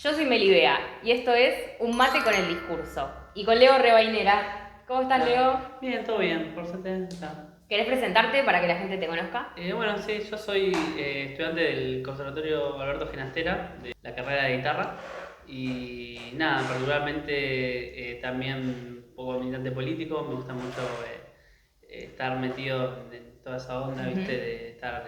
Yo soy Melibea y esto es Un mate con el discurso. Y con Leo Rebainera. ¿Cómo estás, Leo? Bien, todo bien, por suerte está. ¿Querés presentarte para que la gente te conozca? Bueno, sí, yo soy estudiante del Conservatorio Alberto Ginastera, de la carrera de guitarra. Y nada, particularmente también un poco militante político, me gusta mucho estar metido en toda esa onda, ¿viste? De estar,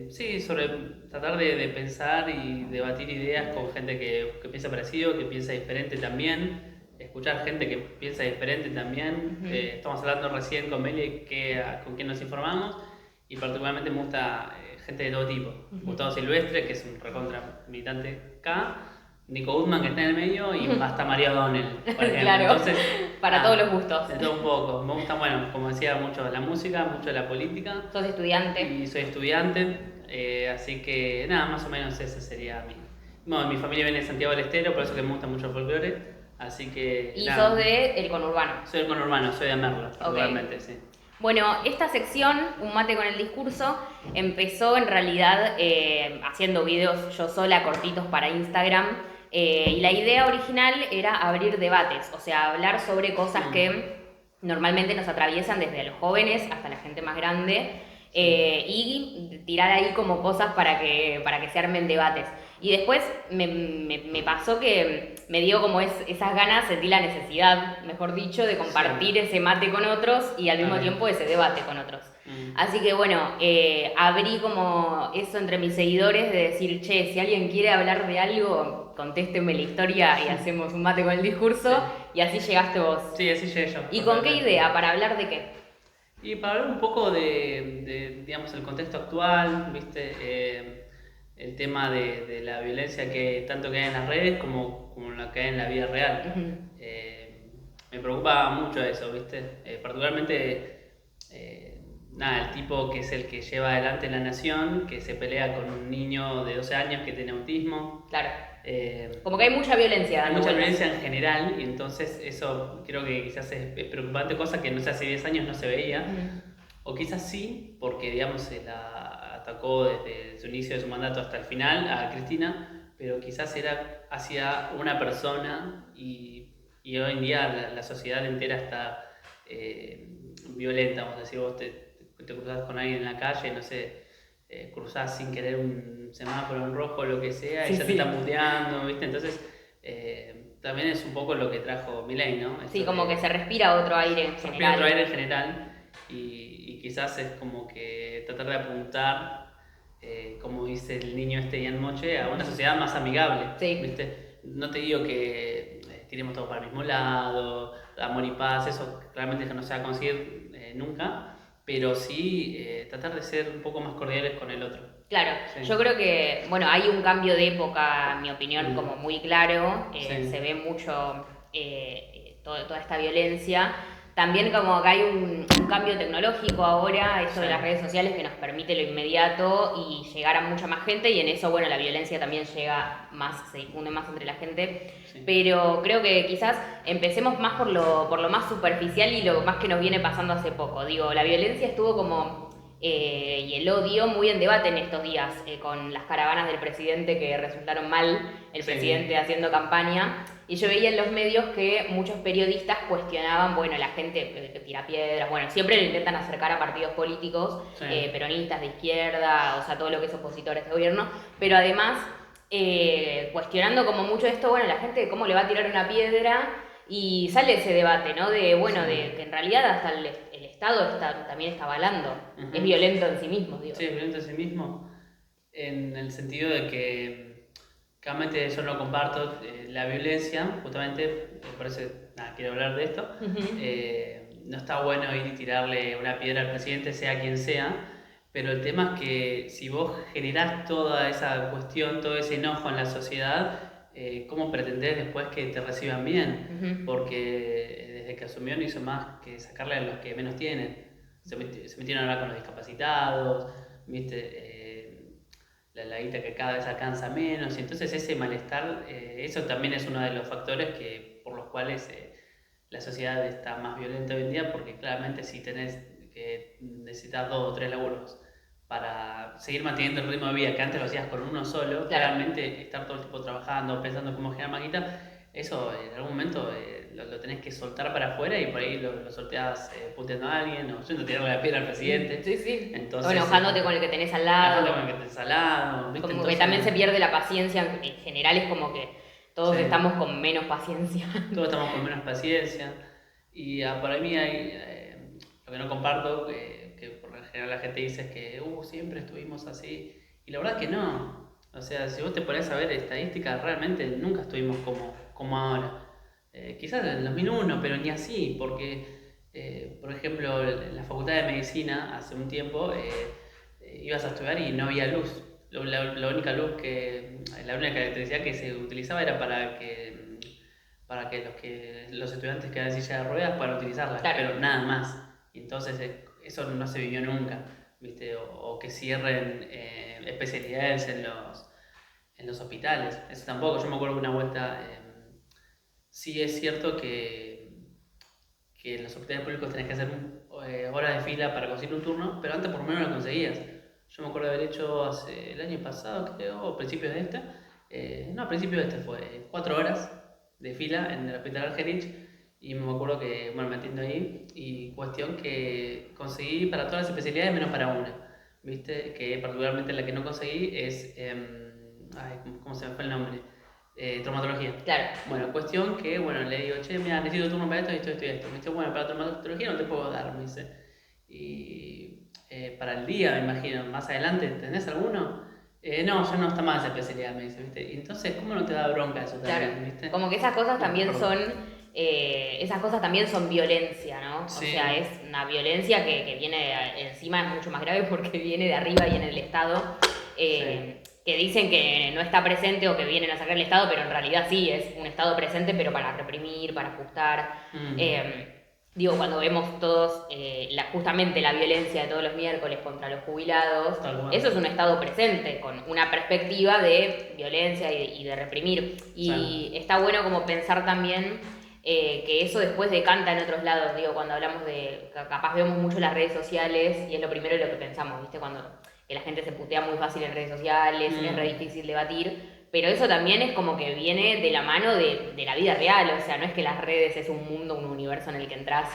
sí, sobre tratar de pensar y debatir ideas con gente que piensa parecido, que piensa diferente también. Escuchar gente que piensa diferente también. Estamos hablando recién con Meli con quién nos informamos y particularmente me gusta gente de todo tipo. Gustavo Silvestre, que es un recontra militante K, Nico Goodman, que está en el medio, y hasta María O'Donnell, por ejemplo. Claro, Entonces, para todos los gustos. de todo un poco. Me gusta, bueno, como decía, mucho la música, mucho la política. ¿Sos estudiante? Y soy estudiante, así que nada, más o menos ese sería mi... Bueno, mi familia viene de Santiago del Estero, por eso que me gusta mucho el folclore. Así que Y nada, sos de el conurbano. soy del conurbano, soy de Merlo, Ok. particularmente, sí. Bueno, esta sección, Un mate con el discurso, empezó en realidad haciendo videos yo sola, cortitos para Instagram. Y la idea original era abrir debates, o sea, hablar sobre cosas que normalmente nos atraviesan desde los jóvenes hasta la gente más grande. Y tirar ahí como cosas para que se armen debates. Y después me pasó que me dio como esas ganas, sentí la necesidad, mejor dicho, de compartir ese mate con otros y al mismo Está bien. tiempo ese debate con otros. Así que bueno, abrí como eso entre mis seguidores de decir, che, si alguien quiere hablar de algo, contésteme la historia y hacemos un mate con el discurso. Sí. Y así llegaste vos. Sí, así llegué yo. ¿Y con qué idea? ¿Para hablar de qué? Y para hablar un poco digamos, el contexto actual, ¿viste? El tema de la violencia que tanto que hay en las redes como la que hay en la vida real. Me preocupa mucho eso, ¿viste? Particularmente, nada, el tipo que es el que lleva adelante la nación, que se pelea con un niño de 12 años que tiene autismo. Claro. Eh, Como que hay mucha violencia. Hay dando mucha vueltas. violencia en general y entonces eso creo que quizás es preocupante, cosa que no sé, hace 10 años no se veía. O quizás sí, porque digamos se la atacó desde su inicio de su mandato hasta el final a Cristina, pero quizás era hacia una persona y hoy en día la sociedad entera está violenta, vamos a decir, vos te cruzás con alguien en la calle, no sé, cruzás sin querer un semáforo en rojo o lo que sea, y Sí, ya te sí. están muteando, ¿viste? Entonces, también es un poco lo que trajo Milei, ¿no? Sí, Esto como de que se respira otro aire en respira otro general. aire en general y quizás es como que tratar de apuntar, como dice el niño este Ian Moche, a una sociedad más amigable, Sí. ¿viste? No te digo que tiremos todos para el mismo lado, amor y paz, eso claramente que no se va a conseguir nunca, pero sí tratar de ser un poco más cordiales con el otro. Claro, Sí. yo creo que, bueno, hay un cambio de época, en mi opinión, como muy claro. Sí. Se ve mucho toda esta violencia. También como que hay un cambio tecnológico ahora, eso de Sí. las redes sociales que nos permite lo inmediato y llegar a mucha más gente y en eso, bueno, la violencia también llega más, se difunde más entre la gente. Sí. Pero creo que quizás empecemos más por lo más superficial y lo más que nos viene pasando hace poco. Digo, la violencia estuvo como y el odio muy en debate en estos días, con las caravanas del presidente que resultaron mal, el Sí. presidente haciendo campaña. Y yo veía en los medios que muchos periodistas cuestionaban, bueno, la gente que tira piedras, bueno, siempre lo intentan acercar a partidos políticos, Sí. peronistas de izquierda, o sea, todo lo que es opositores de gobierno, pero además cuestionando como mucho esto, bueno, la gente cómo le va a tirar una piedra y sale ese debate, ¿no? De, bueno, Sí. de que en realidad hasta el Estado también está avalando. Ujú. Es violento en sí mismo, digo. Sí, es violento en sí mismo, en el sentido de que realmente yo no comparto la violencia, justamente, por eso nada, quiero hablar de esto. No está bueno ir y tirarle una piedra al presidente, sea quien sea, pero el tema es que si vos generás toda esa cuestión, todo ese enojo en la sociedad, ¿cómo pretendés después que te reciban bien? Porque desde que asumió no hizo más que sacarle a los que menos tienen. Se metieron a hablar con los discapacitados, ¿viste? La guita que cada vez alcanza menos, y entonces ese malestar, eso también es uno de los factores por los cuales la sociedad está más violenta hoy en día, porque claramente si tenés que necesitas 2 o 3 laburos para seguir manteniendo el ritmo de vida que antes lo hacías con uno solo, claramente estar todo el tiempo trabajando, pensando cómo generar más guita, eso en algún momento lo tenés que soltar para afuera y por ahí lo sorteás puteando a alguien o yendo a tirarle la piedra al presidente. Sí, sí. Entonces, o enojándote con el que tenés al lado. Enojándote con el que tenés al lado, ¿viste? Como Entonces, que también se pierde la paciencia. En general es como que todos estamos con menos paciencia. Todos estamos con menos paciencia. Y para mí hay lo que no comparto, que por lo general la gente dice es que siempre estuvimos así. Y la verdad que no. O sea, si vos te pones a ver estadísticas, realmente nunca estuvimos como ahora. Quizás en el 2001, pero ni así, porque, por ejemplo, en la Facultad de Medicina, hace un tiempo, ibas a estudiar y no había luz. La única luz la única electricidad que se utilizaba era para que los estudiantes que eran en silla de ruedas puedan utilizarla, pero nada más. Y entonces eso no se vivió nunca, ¿viste? O que cierren especialidades en los hospitales. Eso tampoco. Yo me acuerdo que una vuelta, sí es cierto que en los hospitales públicos tenés que hacer horas de fila para conseguir un turno, pero antes por lo menos lo conseguías. Yo me acuerdo de haber hecho el año pasado, creo, o principios de principios de este fue 4 horas de fila en el hospital Argerich, y me acuerdo que, me atiendo ahí, y cuestión que conseguí para todas las especialidades menos para una, ¿viste? Que particularmente la que no conseguí es, ¿cómo se me fue el nombre? Traumatología. Claro. Bueno, cuestión que, le digo, che, mira, necesito turno para esto, esto. Me dice, bueno, para traumatología no te puedo dar, me dice. Y para el día, me imagino, más adelante, ¿tenés alguno? No, ya no está más esa especialidad, me dice, ¿viste? Y entonces, ¿cómo no te da bronca eso también, claro, ¿viste? Como que esas cosas también son violencia, ¿no? Sí. O sea, es una violencia que viene encima, es mucho más grave porque viene de arriba y en el Estado, que dicen que no está presente o que vienen a sacar el Estado, pero en realidad sí, es un Estado presente, pero para reprimir, para ajustar. Cuando vemos todos justamente la violencia de todos los miércoles contra los jubilados, eso es un Estado presente, con una perspectiva de violencia y de reprimir. Y está bueno como pensar también que eso después decanta en otros lados. Cuando hablamos capaz vemos mucho las redes sociales y es lo primero en lo que pensamos, ¿viste? Cuando que la gente se putea muy fácil en redes sociales, es re difícil debatir. Pero eso también es como que viene de la mano de la vida real, o sea, no es que las redes es un mundo, un universo en el que entras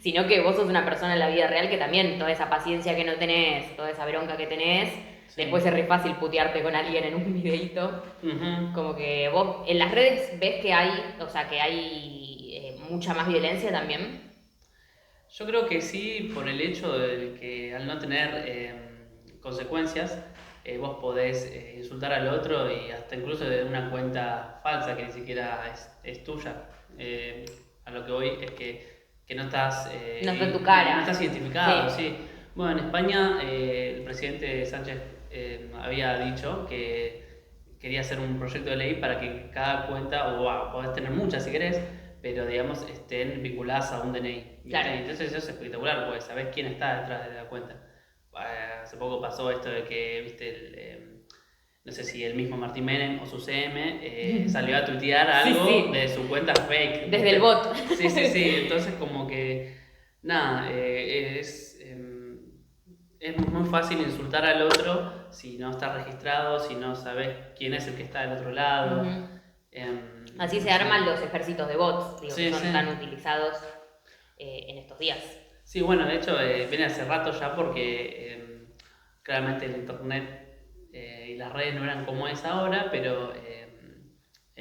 sino que vos sos una persona en la vida real que también toda esa paciencia que no tenés, toda esa bronca que tenés, después es re fácil putearte con alguien en un videíto. Como que vos en las redes ves que hay mucha más violencia también. Yo creo que sí, por el hecho de que al no tener consecuencias, vos podés insultar al otro y hasta incluso de una cuenta falsa que ni siquiera es tuya. A lo que voy es que no estás... no está en tu cara. No estás identificado, sí. Bueno, en España el presidente Sánchez había dicho que quería hacer un proyecto de ley para que cada cuenta, podés tener muchas si querés, pero digamos estén vinculadas a un DNI. Claro. Entonces eso es espectacular, porque sabés quién está detrás de la cuenta. Hace poco pasó esto de que, viste, no sé si el mismo Martín Menem o su CM salió a tuitear algo de su cuenta fake. Desde el bot. Sí, entonces como que, nada, es muy fácil insultar al otro si no está registrado, si no sabes quién es el que está del otro lado. Así se arman los ejércitos de bots, que son tan utilizados en estos días. Sí, bueno, de hecho viene hace rato ya porque claramente el internet y las redes no eran como es ahora, pero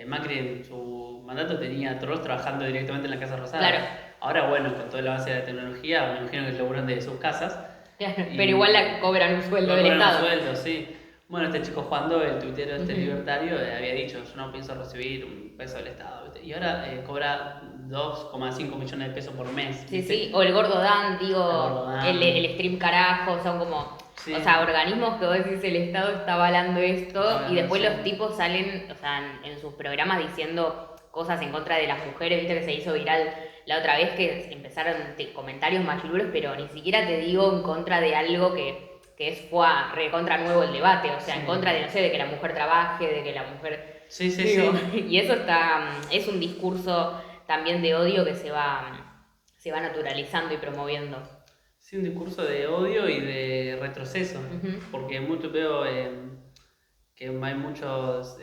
Macri en su mandato tenía trolls trabajando directamente en la Casa Rosada. Claro. Ahora, bueno, con todo el avance de la tecnología, me imagino que se laburan de sus casas. Claro, pero igual cobran un sueldo del Estado. Un sueldo, sí. Bueno, este chico Juan el tuitero libertario, había dicho, yo no pienso recibir un peso del Estado, ¿viste? Y ahora cobra 2,5 millones de pesos por mes. ¿viste? Sí, o el Gordo Dan, el Stream Carajo, son como... O sea, organismos que vos decís el Estado está avalando esto y después los tipos salen, o sea, en sus programas diciendo cosas en contra de las mujeres, viste que se hizo viral la otra vez que empezaron comentarios machirulos, pero ni siquiera te digo en contra de algo que fue recontra nuevo el debate, o sea, en contra de, no sé, de que la mujer trabaje, de que la mujer... Sí. Y eso es un discurso también de odio que se va naturalizando y promoviendo. Sí, un discurso de odio y de retroceso, porque mucho veo que hay muchos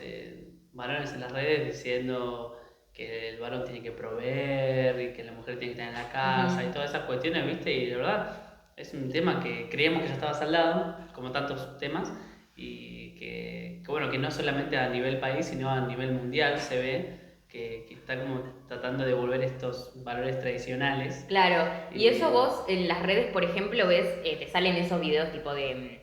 varones en las redes diciendo que el varón tiene que proveer y que la mujer tiene que estar en la casa y todas esas cuestiones, ¿viste? Y de verdad es un tema que creíamos que ya estaba saldado, como tantos temas, y que bueno, que no solamente a nivel país, sino a nivel mundial se ve que está como tratando de volver estos valores tradicionales. Claro, y eso vos en las redes, por ejemplo, ves, te salen esos videos tipo de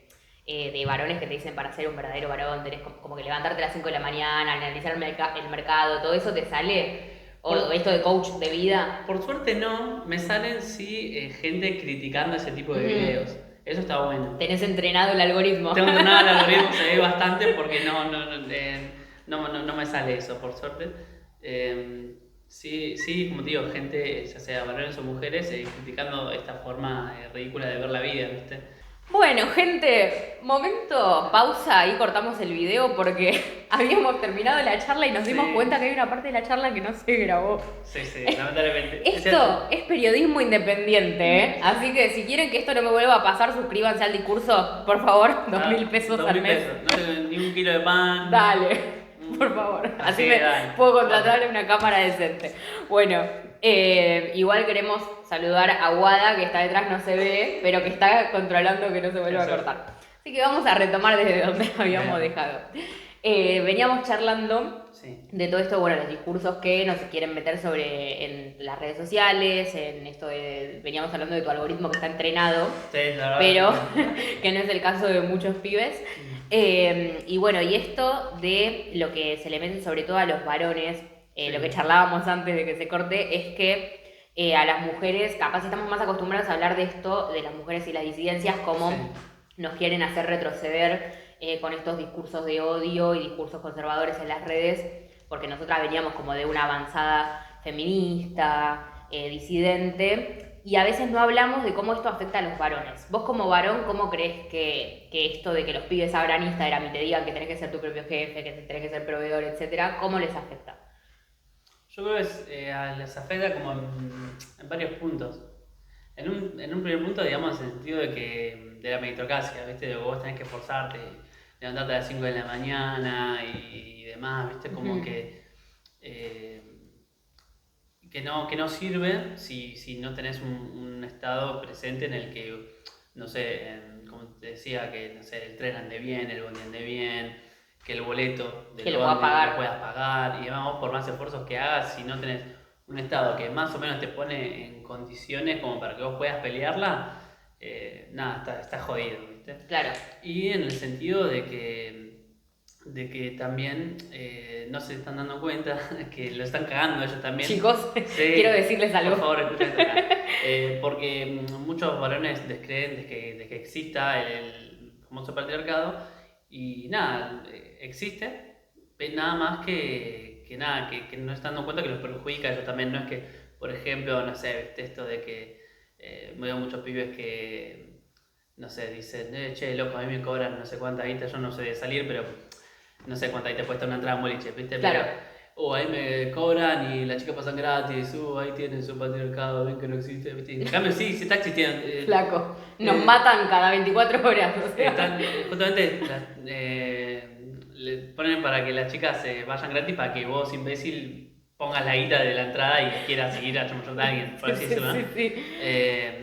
varones que te dicen para ser un verdadero varón, tenés como que levantarte a las 5 de la mañana, analizar el mercado, todo eso te sale, o esto de coach de vida. Por suerte no, me salen sí gente criticando ese tipo de videos. Eso está bueno. Tenés entrenado el algoritmo. Tengo entrenado el algoritmo, se ve bastante porque no me sale eso, por suerte. Sí, como te digo, gente, ya sea varones o mujeres, criticando esta forma ridícula de ver la vida, ¿viste? Bueno, gente, momento, pausa, ahí cortamos el video porque habíamos terminado la charla y nos dimos cuenta que hay una parte de la charla que no se grabó. Sí, lamentablemente. Esto es periodismo independiente, ¿eh? Así que si quieren que esto no me vuelva a pasar, suscríbanse al discurso, por favor, 2.000 pesos al mes. No tengo ni un kilo de pan. Dale, por favor. Así me puedo contratar una cámara decente. Bueno, igual queremos saludar a Guada, que está detrás, no se ve, pero que está controlando que no se vuelva a cortar. Así que vamos a retomar desde donde habíamos dejado. Veníamos charlando de todo esto, bueno, los discursos que nos quieren meter en las redes sociales, en esto veníamos hablando de tu algoritmo que está entrenado, pero que no es el caso de muchos pibes. Y bueno, y esto de lo que se le mete sobre todo a los varones, lo que charlábamos antes de que se corte, es que a las mujeres, capaz estamos más acostumbrados a hablar de esto, de las mujeres y las disidencias, como nos quieren hacer retroceder con estos discursos de odio y discursos conservadores en las redes, porque nosotras veníamos como de una avanzada feminista, disidente, y a veces no hablamos de cómo esto afecta a los varones. Vos como varón, ¿cómo crees que esto de que los pibes abran Instagram y te digan que tenés que ser tu propio jefe, que tenés que ser proveedor, etcétera, cómo les afecta? Yo creo que les afecta como en varios puntos. En un primer punto, digamos, en el sentido de la meritocracia, ¿viste? De que vos tenés que esforzarte, levantarte a las 5 de la mañana y demás, ¿viste? Como que no sirve si no tenés un estado presente en el que, no sé, como te decía, que no sé, el tren ande bien, el bondi ande bien, que el boleto de lo puedas pagar, y además vos por más esfuerzos que hagas, si no tenés un estado que más o menos te pone en condiciones como para que vos puedas pelearla, nada, está jodido, ¿viste? Claro. Y en el sentido de que también no se están dando cuenta que lo están cagando ellos también. Chicos, quiero decirles algo. Por favor, escuchen acá. Porque muchos varones descreen de que exista el famoso patriarcado y nada, existe, nada más que no se están dando cuenta que los perjudica a ellos también. No es que, por ejemplo, no sé, ¿viste? Esto de que veo muchos pibes que, no sé, dicen, che, loco, a mí me cobran no sé cuánta guita, yo no sé de salir, pero no sé cuánta guita cuesta una entrada en boliche, ¿viste? Claro. Pero, ahí me cobran y las chicas pasan gratis, ahí tienen su patriarcado, ven que no existe, ¿viste? En cambio sí está existiendo. Flaco, nos matan cada 24 horas. O sea. Justamente le ponen para que las chicas se vayan gratis para que vos, imbécil, pongas la guita de la entrada y quieras seguir a chamullando a alguien, por así decirlo, ¿no? Sí.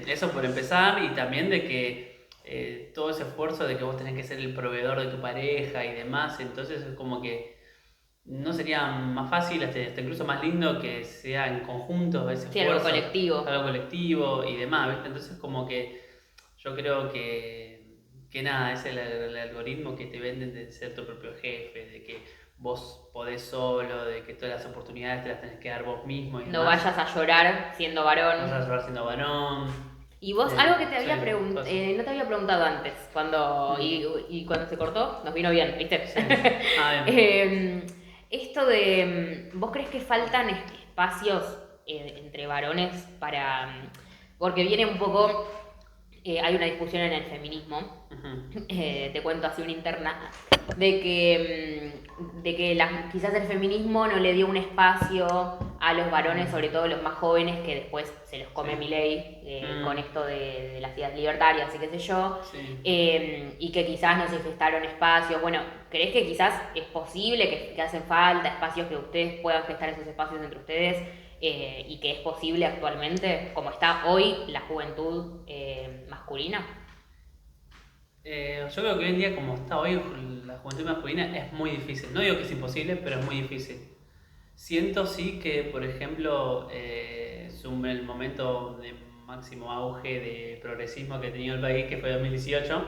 Eso por empezar, y también de que todo ese esfuerzo de que vos tenés que ser el proveedor de tu pareja y demás, entonces es como que no sería más fácil, hasta incluso más lindo que sea en conjunto ese esfuerzo. Algo colectivo y demás, ¿viste? Entonces como que yo creo que nada, es el algoritmo que te venden de ser tu propio jefe, de que vos podés solo, de que todas las oportunidades te las tenés que dar vos mismo. Y no vayas a llorar siendo varón. No vayas a llorar siendo varón. Y vos, algo que te había no te había preguntado antes, y cuando se cortó, nos vino bien, ¿viste? Sí. Bien. Esto de, ¿vos crees que faltan espacios entre varones porque viene un poco, hay una discusión en el feminismo, te cuento así una interna, de que quizás el feminismo no le dio un espacio a los varones, sobre todo los más jóvenes, que después se los come Milei con esto de las ideas libertarias y qué sé yo, y que quizás no se gestaron espacios. Bueno, ¿crees que quizás es posible que hacen falta espacios que ustedes puedan gestar esos espacios entre ustedes y que es posible actualmente, como está hoy la juventud masculina? Yo creo que hoy en día, como está hoy la juventud masculina, es muy difícil. No digo que es imposible, pero es muy difícil. Siento sí que, por ejemplo, el momento de máximo auge de progresismo que ha tenido el país, que fue 2018,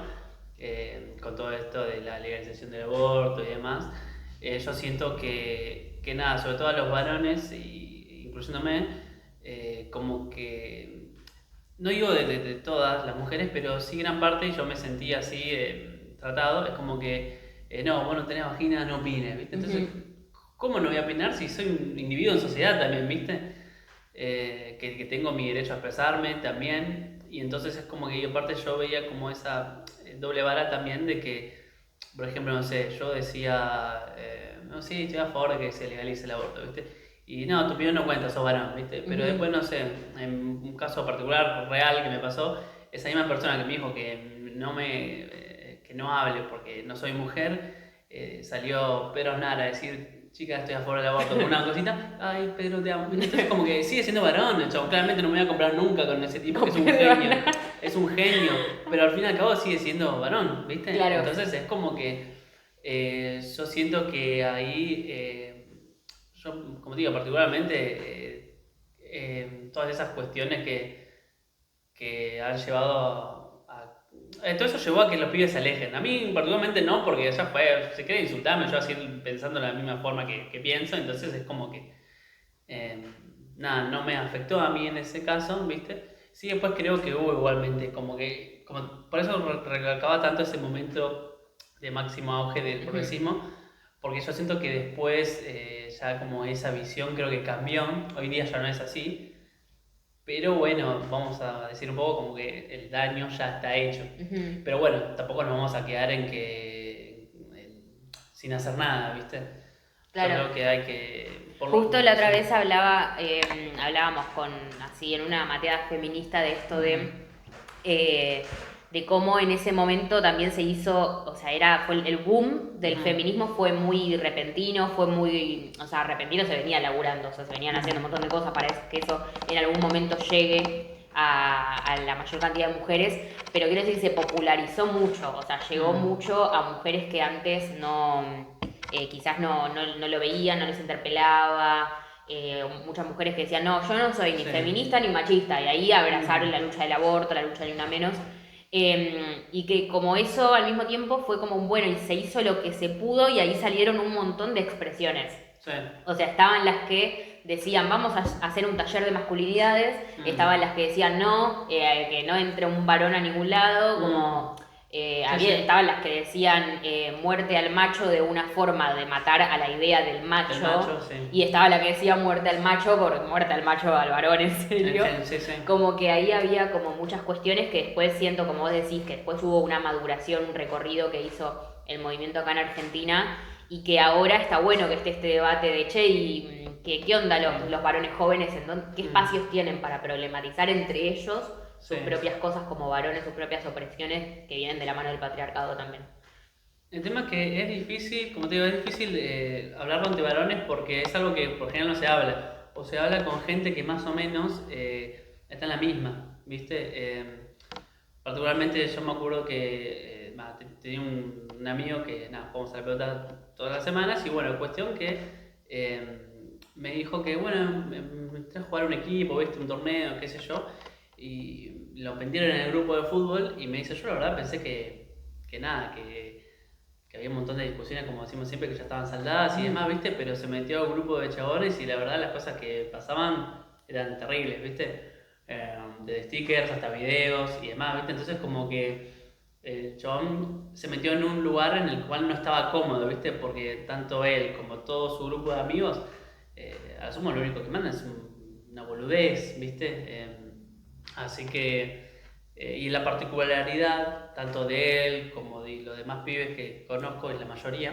con todo esto de la legalización del aborto y demás, yo siento que nada, sobre todo a los varones, incluyéndome, como que, no digo de todas las mujeres, pero sí gran parte yo me sentía así tratado, es como que, no, vos no tenés vagina, no opines, ¿viste? Entonces, ¿cómo no voy a opinar si soy un individuo en sociedad también, viste? Que tengo mi derecho a expresarme también. Y entonces es como que yo, aparte, yo veía como esa doble vara también de que, por ejemplo, no sé, yo decía, no, sí, estoy a favor de que se legalice el aborto, viste. Y no, tu opinión no cuenta, sos varón, viste. Pero después, no sé, en un caso particular, real, que me pasó, esa misma persona que me dijo que no hable porque no soy mujer, salió Pedro Aznar a decir, chica, estoy a favor del aborto, con una cosita, ay, Pedro, te amo. Entonces como que sigue siendo varón, el chabón, claramente no me voy a comprar nunca con ese tipo, que es un genio, pero al fin y al cabo sigue siendo varón, ¿viste? Claro. Entonces es como que yo siento que ahí, yo, como digo, particularmente, todas esas cuestiones que han llevado todo eso llevó a que los pibes se alejen. A mí particularmente no, porque ya fue, se quiere insultarme, yo así pensando de la misma forma que pienso, entonces es como que, nada, no me afectó a mí en ese caso, ¿viste? Sí, después creo que hubo igualmente, por eso recalcaba tanto ese momento de máximo auge del progresismo, porque yo siento que después ya como esa visión creo que cambió, hoy día ya no es así. Pero bueno, vamos a decir un poco como que el daño ya está hecho. Pero bueno, tampoco nos vamos a quedar sin hacer nada, ¿viste? Claro. Yo creo que hay que... Justo la otra vez hablábamos así en una materia feminista de esto de cómo en ese momento también se hizo, o sea, fue el boom del feminismo fue muy repentino, o sea, repentino se venía laburando, o sea, se venían haciendo un montón de cosas para que eso en algún momento llegue a la mayor cantidad de mujeres, pero quiero decir, se popularizó mucho, o sea, llegó mucho a mujeres que antes quizás no lo veían, no les interpelaba. Muchas mujeres que decían, no, yo no soy ni feminista ni machista, y ahí abrazaron la lucha del aborto, la lucha de Ni Una Menos. Y que como eso al mismo tiempo fue como bueno, y se hizo lo que se pudo, y ahí salieron un montón de expresiones. Sí. O sea, estaban las que decían, vamos a hacer un taller de masculinidades, estaban las que decían, no, que no entre un varón a ningún lado, como... estaban las que decían muerte al macho de una forma de matar a la idea del macho, y estaba la que decía muerte al macho por muerte al macho al varón, en serio. Como que ahí había como muchas cuestiones que después siento, como vos decís, que después hubo una maduración, un recorrido que hizo el movimiento acá en Argentina, y que ahora está bueno que esté este debate de che, y ¿qué onda los varones jóvenes? ¿Qué espacios tienen para problematizar entre ellos sus propias cosas como varones, sus propias opresiones que vienen de la mano del patriarcado también? El tema es que es difícil, como te digo, es difícil hablarlo entre varones porque es algo que por general no se habla. O se habla con gente que más o menos está en la misma, ¿viste? Particularmente yo me acuerdo que tenía un amigo que, nada, jugamos a la pelota todas las semanas y bueno, cuestión que me dijo que, bueno, me traje a jugar un equipo, ¿viste? Un torneo, qué sé yo. Y lo metieron en el grupo de fútbol y me dice, yo la verdad pensé que nada, que había un montón de discusiones, como decimos siempre, que ya estaban saldadas y demás, ¿viste? Pero se metió a un grupo de chabones y la verdad las cosas que pasaban eran terribles, ¿viste? Desde stickers hasta videos y demás, ¿viste? Entonces como que el chabón se metió en un lugar en el cual no estaba cómodo, ¿viste? Porque tanto él como todo su grupo de amigos, a sumo lo único que mandan es una boludez, ¿viste? Así que, y la particularidad tanto de él como de los demás pibes que conozco, y la mayoría,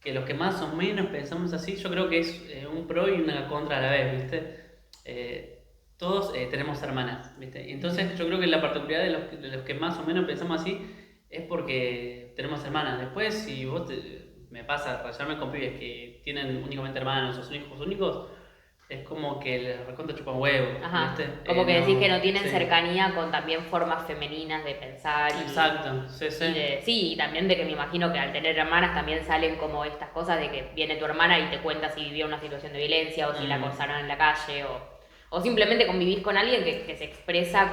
que los que más o menos pensamos así, yo creo que es un pro y una contra a la vez, ¿viste? Todos tenemos hermanas, ¿viste? Y entonces yo creo que la particularidad de los que más o menos pensamos así es porque tenemos hermanas. Después, si me pasa rayarme con pibes que tienen únicamente hermanos o son hijos únicos, es como que les recontra chupan huevo, Ajá. ¿viste? Como que decís que no tienen sí. cercanía con también formas femeninas de pensar Exacto, sí, sí. sí, y también de que me imagino que al tener hermanas también salen como estas cosas de que viene tu hermana y te cuenta si vivió una situación de violencia o si la acosaron en la calle o simplemente convivís con alguien que se expresa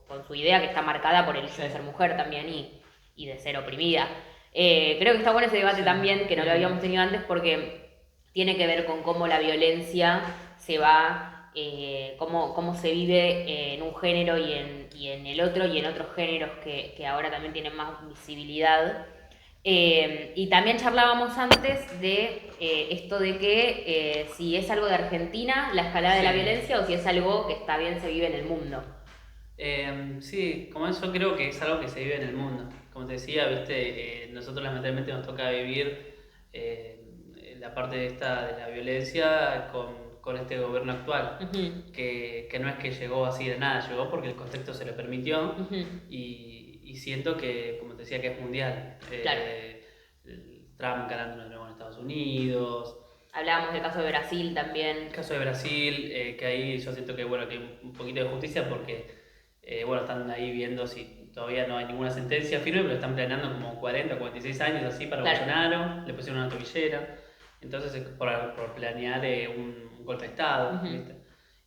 con su idea que está marcada por el hecho de ser mujer también y de ser oprimida. Creo que está bueno ese debate también, que no lo habíamos tenido antes, porque tiene que ver con cómo la violencia se va, cómo se vive en un género y en el otro y en otros géneros que ahora también tienen más visibilidad. Y también charlábamos antes de esto de que si es algo de Argentina, la escalada de la violencia, o si es algo que está bien se vive en el mundo. Sí, como eso creo que es algo que se vive en el mundo. Como te decía, viste, nosotros lamentablemente nos toca vivir la parte de la violencia con este gobierno actual, que no es que llegó así de nada, llegó porque el contexto se lo permitió y siento que, como te decía, que es mundial. Claro. Trump ganando de nuevo en Estados Unidos. Hablábamos del caso de Brasil también. El caso de Brasil, que ahí yo siento que, bueno, que hay un poquito de justicia porque bueno, están ahí viendo si todavía no hay ninguna sentencia firme, pero están planeando como 40, 46 años así para Bolsonaro, le pusieron una tobillera, entonces es por planear un golpe de Estado, ¿viste?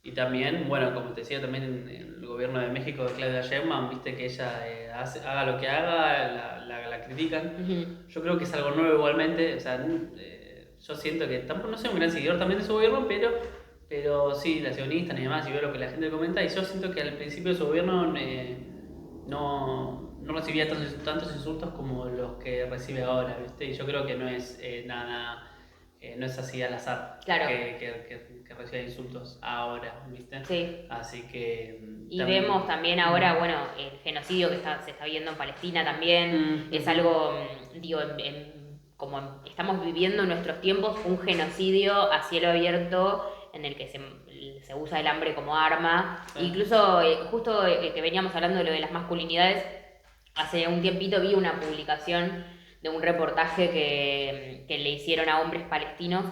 Y también, bueno, como te decía, también en el gobierno de México de Claudia Sheinbaum, viste que ella haga lo que haga, la critican. Yo creo que es algo nuevo igualmente, o sea, yo siento que tampoco no soy un gran seguidor también de su gobierno, pero sí, la sionistas y demás, y veo lo que la gente comenta, y yo siento que al principio de su gobierno no recibía tantos insultos como los que recibe ahora, ¿viste? Y yo creo que no es nada, no es así al azar claro. que reciba insultos ahora, ¿viste? Sí. Así que... Y vemos también ahora, bueno, el genocidio que se está viendo en Palestina también, es algo, digo, como estamos viviendo en nuestros tiempos, un genocidio a cielo abierto en el que se usa el hambre como arma. Sí. Incluso, justo que veníamos hablando de lo de las masculinidades, hace un tiempito vi una publicación de un reportaje que le hicieron a hombres palestinos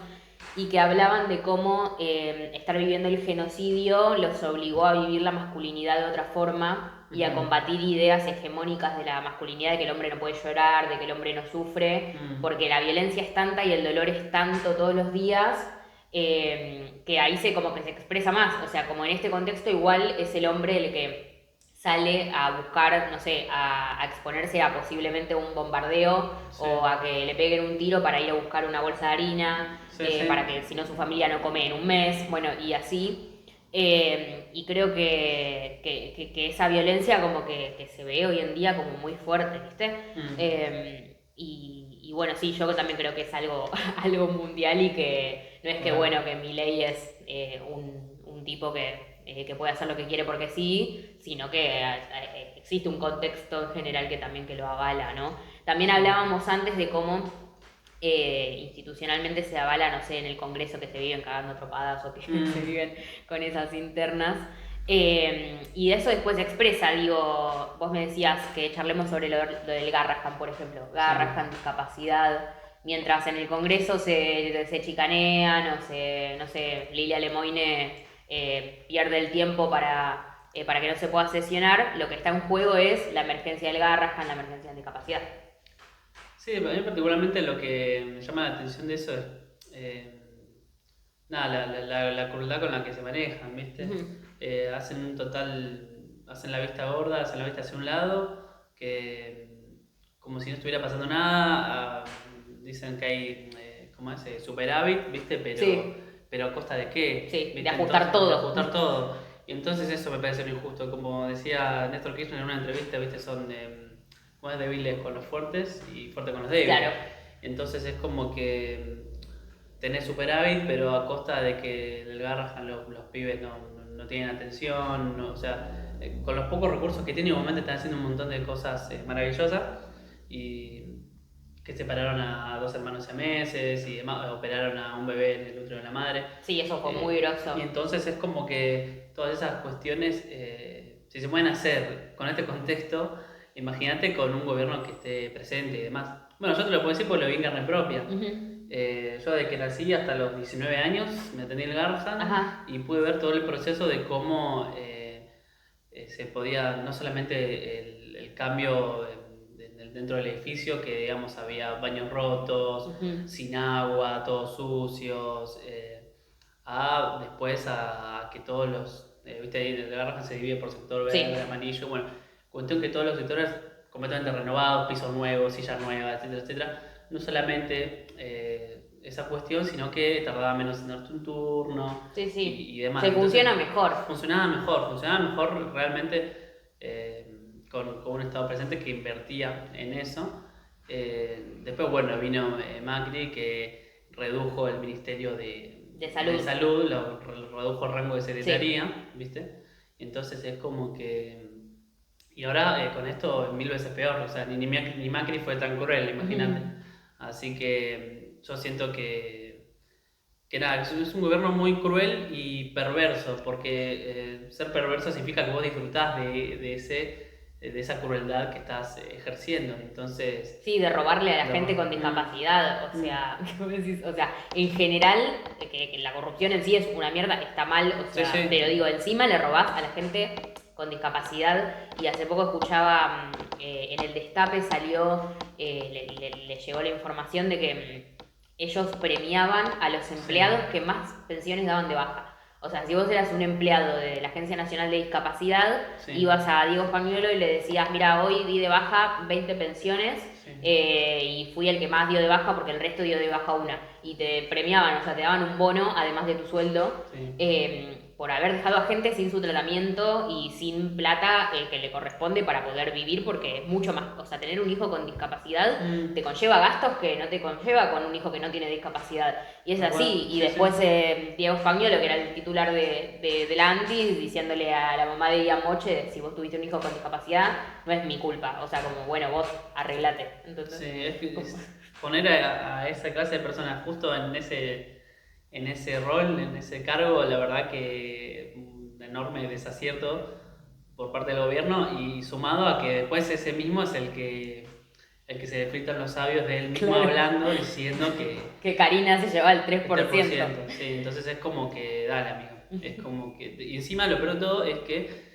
y que hablaban de cómo estar viviendo el genocidio los obligó a vivir la masculinidad de otra forma y a combatir ideas hegemónicas de la masculinidad, de que el hombre no puede llorar, de que el hombre no sufre, porque la violencia es tanta y el dolor es tanto todos los días, que ahí como que se expresa más. O sea, como en este contexto igual es el hombre el que sale a buscar, no sé, a exponerse a posiblemente un bombardeo, sí, o a que le peguen un tiro para ir a buscar una bolsa de harina, sí, sí, para que si no su familia no come en un mes, bueno, y así. Y creo que esa violencia como que se ve hoy en día como muy fuerte, ¿viste? Y bueno, sí, yo también creo que es algo mundial y que no es que, bueno, que Milei es un tipo que puede hacer lo que quiere porque sí, sino que existe un contexto en general que también que lo avala, ¿no? También hablábamos antes de cómo institucionalmente se avala, no sé, en el Congreso que se viven cagando tropadas o que se viven con esas internas. Y de eso después se expresa, digo, vos me decías que charlemos sobre lo del Garrahan, por ejemplo, Garrahan, discapacidad, mientras en el Congreso se chicanean no sé, Lilia Lemoine pierde el tiempo para que no se pueda sesionar, lo que está en juego es la emergencia del Garrahan, la emergencia de discapacidad. Sí, a mí particularmente lo que me llama la atención de eso es la crueldad con la que se manejan, ¿viste? Hacen la vista gorda, hacen la vista hacia un lado, que como si no estuviera pasando nada, dicen que hay, superávit, ¿viste? Pero ¿a costa de qué? Sí, ¿viste? de ajustar todo. De ajustar todo. Y entonces eso me parece lo injusto, como decía Néstor Kirchner en una entrevista, ¿viste? Son más débiles con los fuertes y fuertes con los débiles. Claro. Entonces es como que tenés superávit, pero a costa de que el Garrahan los pibes no tienen atención, o sea, con los pocos recursos que tienen, igualmente están haciendo un montón de cosas maravillosas y que separaron a dos hermanos siameses y demás, operaron a un bebé en el útero de la madre. Sí, eso fue muy groso. Y entonces es como que todas esas cuestiones, si se pueden hacer con este contexto, imagínate con un gobierno que esté presente y demás. Bueno, yo te lo puedo decir porque lo vi en carne propia. Yo de que nací hasta los 19 años me atendí el Garrahan y pude ver todo el proceso de cómo se podía, no solamente el cambio dentro del edificio, que digamos había baños rotos, sin agua, todos sucios, después a que todos los, viste ahí el Garrahan se divide por sector verde, amarillo, bueno, cuestión que todos los sectores completamente renovados, pisos nuevos, sillas nuevas, etcétera, etcétera. No solamente esa cuestión, sino que tardaba menos en darte un turno y demás. Se funciona mejor. Funcionaba mejor realmente con un Estado presente que invertía en eso. Después, bueno, vino Macri que redujo el Ministerio de Salud, lo redujo el rango de secretaría, ¿viste? Entonces es como que... Y ahora con esto 1000 veces peor, o sea, ni Macri fue tan cruel, imagínate. Así que yo siento que nada, es un gobierno muy cruel y perverso, porque ser perverso significa que vos disfrutás de esa crueldad que estás ejerciendo. Entonces, sí, de robarle a la gente con discapacidad, o sea, en general, que la corrupción en sí es una mierda, está mal, o sea, pero digo, encima le robás a la gente con discapacidad. Y hace poco escuchaba en el Destape salió, le llegó la información de que ellos premiaban a los empleados que más pensiones daban de baja. O sea, si vos eras un empleado de la Agencia Nacional de Discapacidad, ibas a Diego Pañuelo y le decías, mira, hoy di de baja 20 pensiones y fui el que más dio de baja porque el resto dio de baja una. Y te premiaban, o sea, te daban un bono además de tu sueldo por haber dejado a gente sin su tratamiento y sin plata que le corresponde para poder vivir, porque es mucho más, o sea, tener un hijo con discapacidad te conlleva gastos que no te conlleva con un hijo que no tiene discapacidad. Y es así. Y después Diego Fagnolo, que era el titular de la ANDI, diciéndole a la mamá de Ian Moche, si vos tuviste un hijo con discapacidad, no es mi culpa. O sea, como, bueno, vos arreglate. Entonces, es poner a esa clase de personas justo en ese rol, en ese cargo, la verdad que un enorme desacierto por parte del gobierno, y sumado a que después ese mismo es el que se fritan los sabios de él mismo hablando, diciendo que Karina se lleva el 3%. 3%. Sí, entonces es como que, dale amigo, es como que... Y encima lo peor de todo es que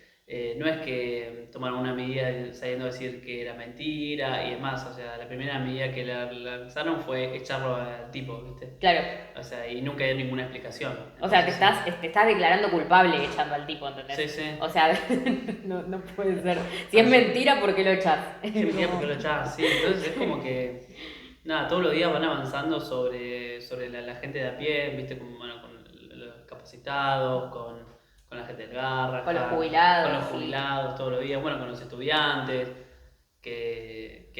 no es que tomaron una medida sabiendo decir que era mentira y demás, o sea, la primera medida que lanzaron fue echarlo al tipo, ¿viste? Claro. O sea, y nunca dio ninguna explicación. Entonces, o sea, te estás declarando culpable echando al tipo, ¿entendés? Sí. O sea, no puede ser. Si es mentira, ¿por qué lo echás? Si es mentira, ¿por qué lo echás? Sí, entonces es como que... Nada, todos los días van avanzando sobre la gente de a pie, ¿viste? Como, bueno, con los capacitados, con la gente del Garrahan, con los jubilados. Con los jubilados todos los días, bueno, con los estudiantes, que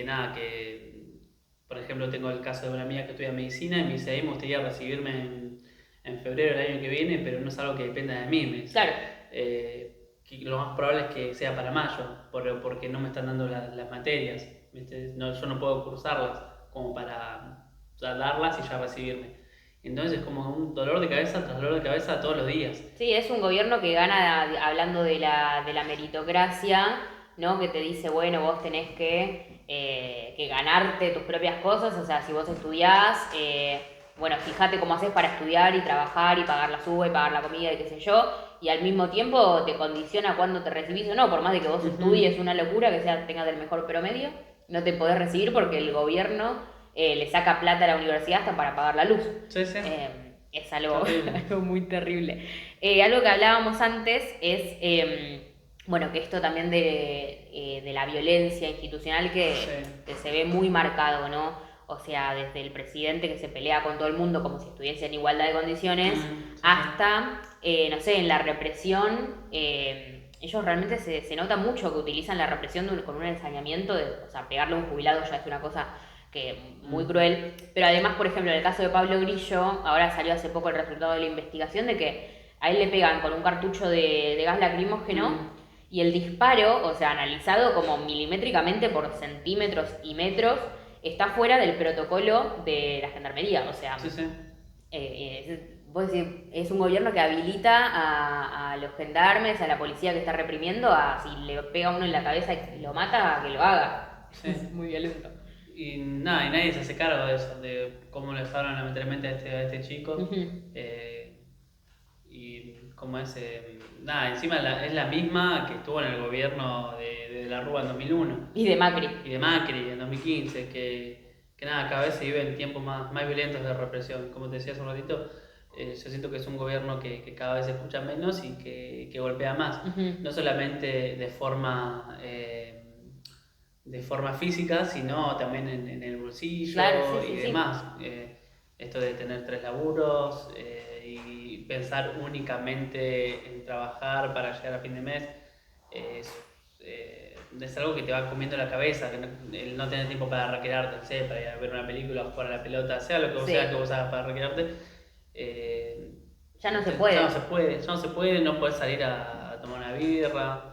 por ejemplo tengo el caso de una amiga que estudia medicina y me dice, me gustaría recibirme en febrero del año que viene, pero no es algo que dependa de mí, me dice. Claro. Que lo más probable es que sea para mayo, porque no me están dando las materias, ¿viste? Yo no puedo cursarlas como para darlas y ya recibirme. Entonces es como un dolor de cabeza tras dolor de cabeza todos los días. Sí, es un gobierno que gana hablando de la meritocracia, ¿no? Que te dice, bueno, vos tenés que ganarte tus propias cosas, o sea, si vos estudiás, bueno, fíjate cómo haces para estudiar y trabajar y pagar la SUBE y pagar la comida y qué sé yo, y al mismo tiempo te condiciona cuándo te recibís o no, por más de que vos estudies una locura, que tengas el mejor promedio, no te podés recibir porque el gobierno le saca plata a la universidad hasta para pagar la luz. Sí. Es algo muy terrible. Algo que hablábamos antes es, bueno, que esto también de la violencia institucional que se ve muy marcado, ¿no? O sea, desde el presidente que se pelea con todo el mundo como si estuviese en igualdad de condiciones, hasta, no sé, en la represión, ellos realmente se nota mucho que utilizan la represión con un ensañamiento, o sea, pegarle a un jubilado ya es una cosa muy cruel, pero además, por ejemplo, en el caso de Pablo Grillo, ahora salió hace poco el resultado de la investigación de que a él le pegan con un cartucho de gas lacrimógeno y el disparo, o sea, analizado como milimétricamente por centímetros y metros, está fuera del protocolo de la gendarmería. O sea, Sí, sí. vos decís, es un gobierno que habilita a los gendarmes, a la policía que está reprimiendo, a si le pega a uno en la cabeza y lo mata, a que lo haga. Sí. Es muy violento. Y nada, y nadie se hace cargo de eso, de cómo le dejaron lamentablemente a este chico. Ujú. Y como es, nada, encima es la misma que estuvo en el gobierno de la Rúa en 2001 Y de Macri. y de Macri en 2015, que nada, cada vez se viven tiempos más violentos de represión. Como te decía hace un ratito, yo siento que es un gobierno que cada vez se escucha menos y que golpea más. Ujú. No solamente de forma física, sino también en el bolsillo. Claro, sí, y sí, sí. demás. Esto de tener 3 laburos y pensar únicamente en trabajar para llegar a fin de mes es algo que te va comiendo la cabeza, que el no tener tiempo para recrearte, no sé, para ir a ver una película o jugar a la pelota, sea lo que vos Sí. sea que vos hagas para recrearte. Ya no se puede. Ya no se puede, no podés salir a tomar una birra.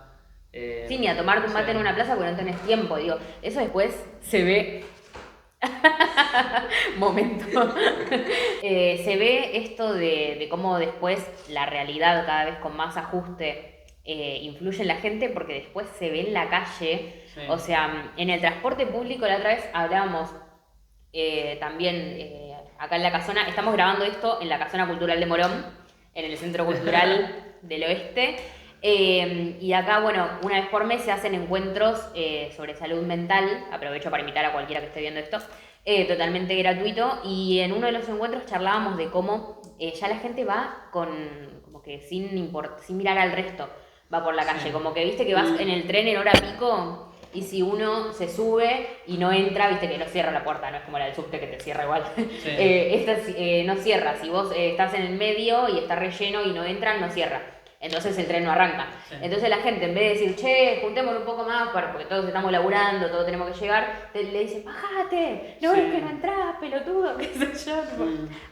Sí, ni a tomarte un mate en una plaza porque no tenés tiempo, digo. Eso después se ve. Momento. Se ve esto de cómo después la realidad, cada vez con más ajuste, influye en la gente, porque después se ve en la calle. Sí. O sea, en el transporte público, la otra vez hablábamos también acá en la casona. Estamos grabando esto en la Casona Cultural de Morón, en el Centro Cultural del Oeste. Y acá, bueno, una vez por mes se hacen encuentros sobre salud mental. Aprovecho para invitar a cualquiera que esté viendo esto. Totalmente gratuito. Y en uno de los encuentros charlábamos de cómo ya la gente va como que sin mirar al resto. Va por la calle. Sí. Como que viste que vas en el tren en hora pico. Y si uno se sube y no entra, viste que no cierra la puerta, no es como la del subte que te cierra igual. Sí. Esta no cierra. Si vos estás en el medio y está relleno y no entran, no cierra. Entonces el tren no arranca. Sí. Entonces la gente, en vez de decir, che, juntemos un poco más, porque todos estamos laburando, todos tenemos que llegar, le dicen, bajate, no Sí. es que no entrás, pelotudo, qué sé yo.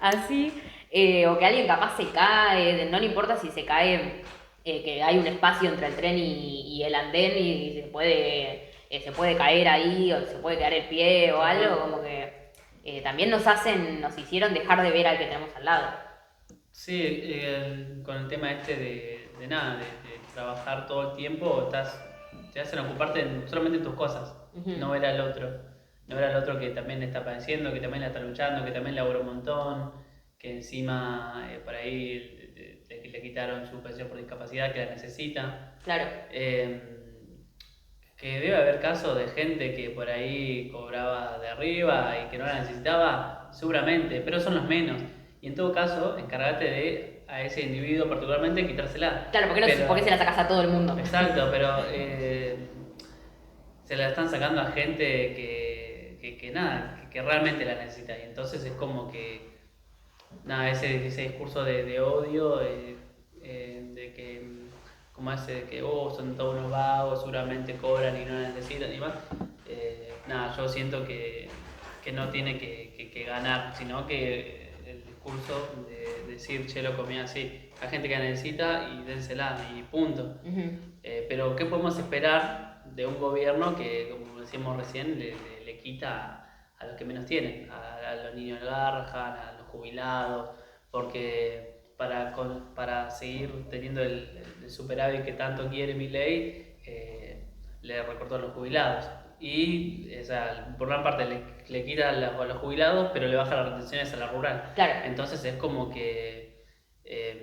Así. O que alguien capaz se cae, no le importa si se cae, que hay un espacio entre el tren y el andén y se puede caer ahí, o se puede quedar el pie o algo, como que también nos hicieron dejar de ver al que tenemos al lado. Sí, con el tema este de nada, de trabajar todo el tiempo, te hacen ocuparte solamente en tus cosas, Ujú. no ver al otro. No ver al otro que también está padeciendo, que también la está luchando, que también labura un montón, que encima por ahí le quitaron su pensión por discapacidad, que la necesita. Claro. Que debe haber casos de gente que por ahí cobraba de arriba y que no la necesitaba, seguramente, pero son los menos. Y en todo caso, encárgate de a ese individuo particularmente quitársela. Claro, ¿por qué se la sacas a todo el mundo? Exacto, pero se la están sacando a gente que nada, que realmente la necesita. Y entonces es como que, nada, ese discurso de odio, de que, como ese de que son todos unos vagos, seguramente cobran y no la necesitan y más. Nada, yo siento que no tiene que ganar, sino que el discurso de decir, che, lo comí así, hay gente que la necesita y dénsela y punto. Ujú. Pero ¿qué podemos esperar de un gobierno que, como decíamos recién, le quita a los que menos tienen, a los niños del Garrahan, a los jubilados? Porque para seguir teniendo el superávit que tanto quiere Milei, le recortó a los jubilados. Y, o sea, por una parte le quita a los jubilados, pero le baja las retenciones a la rural. Claro. Entonces es como que,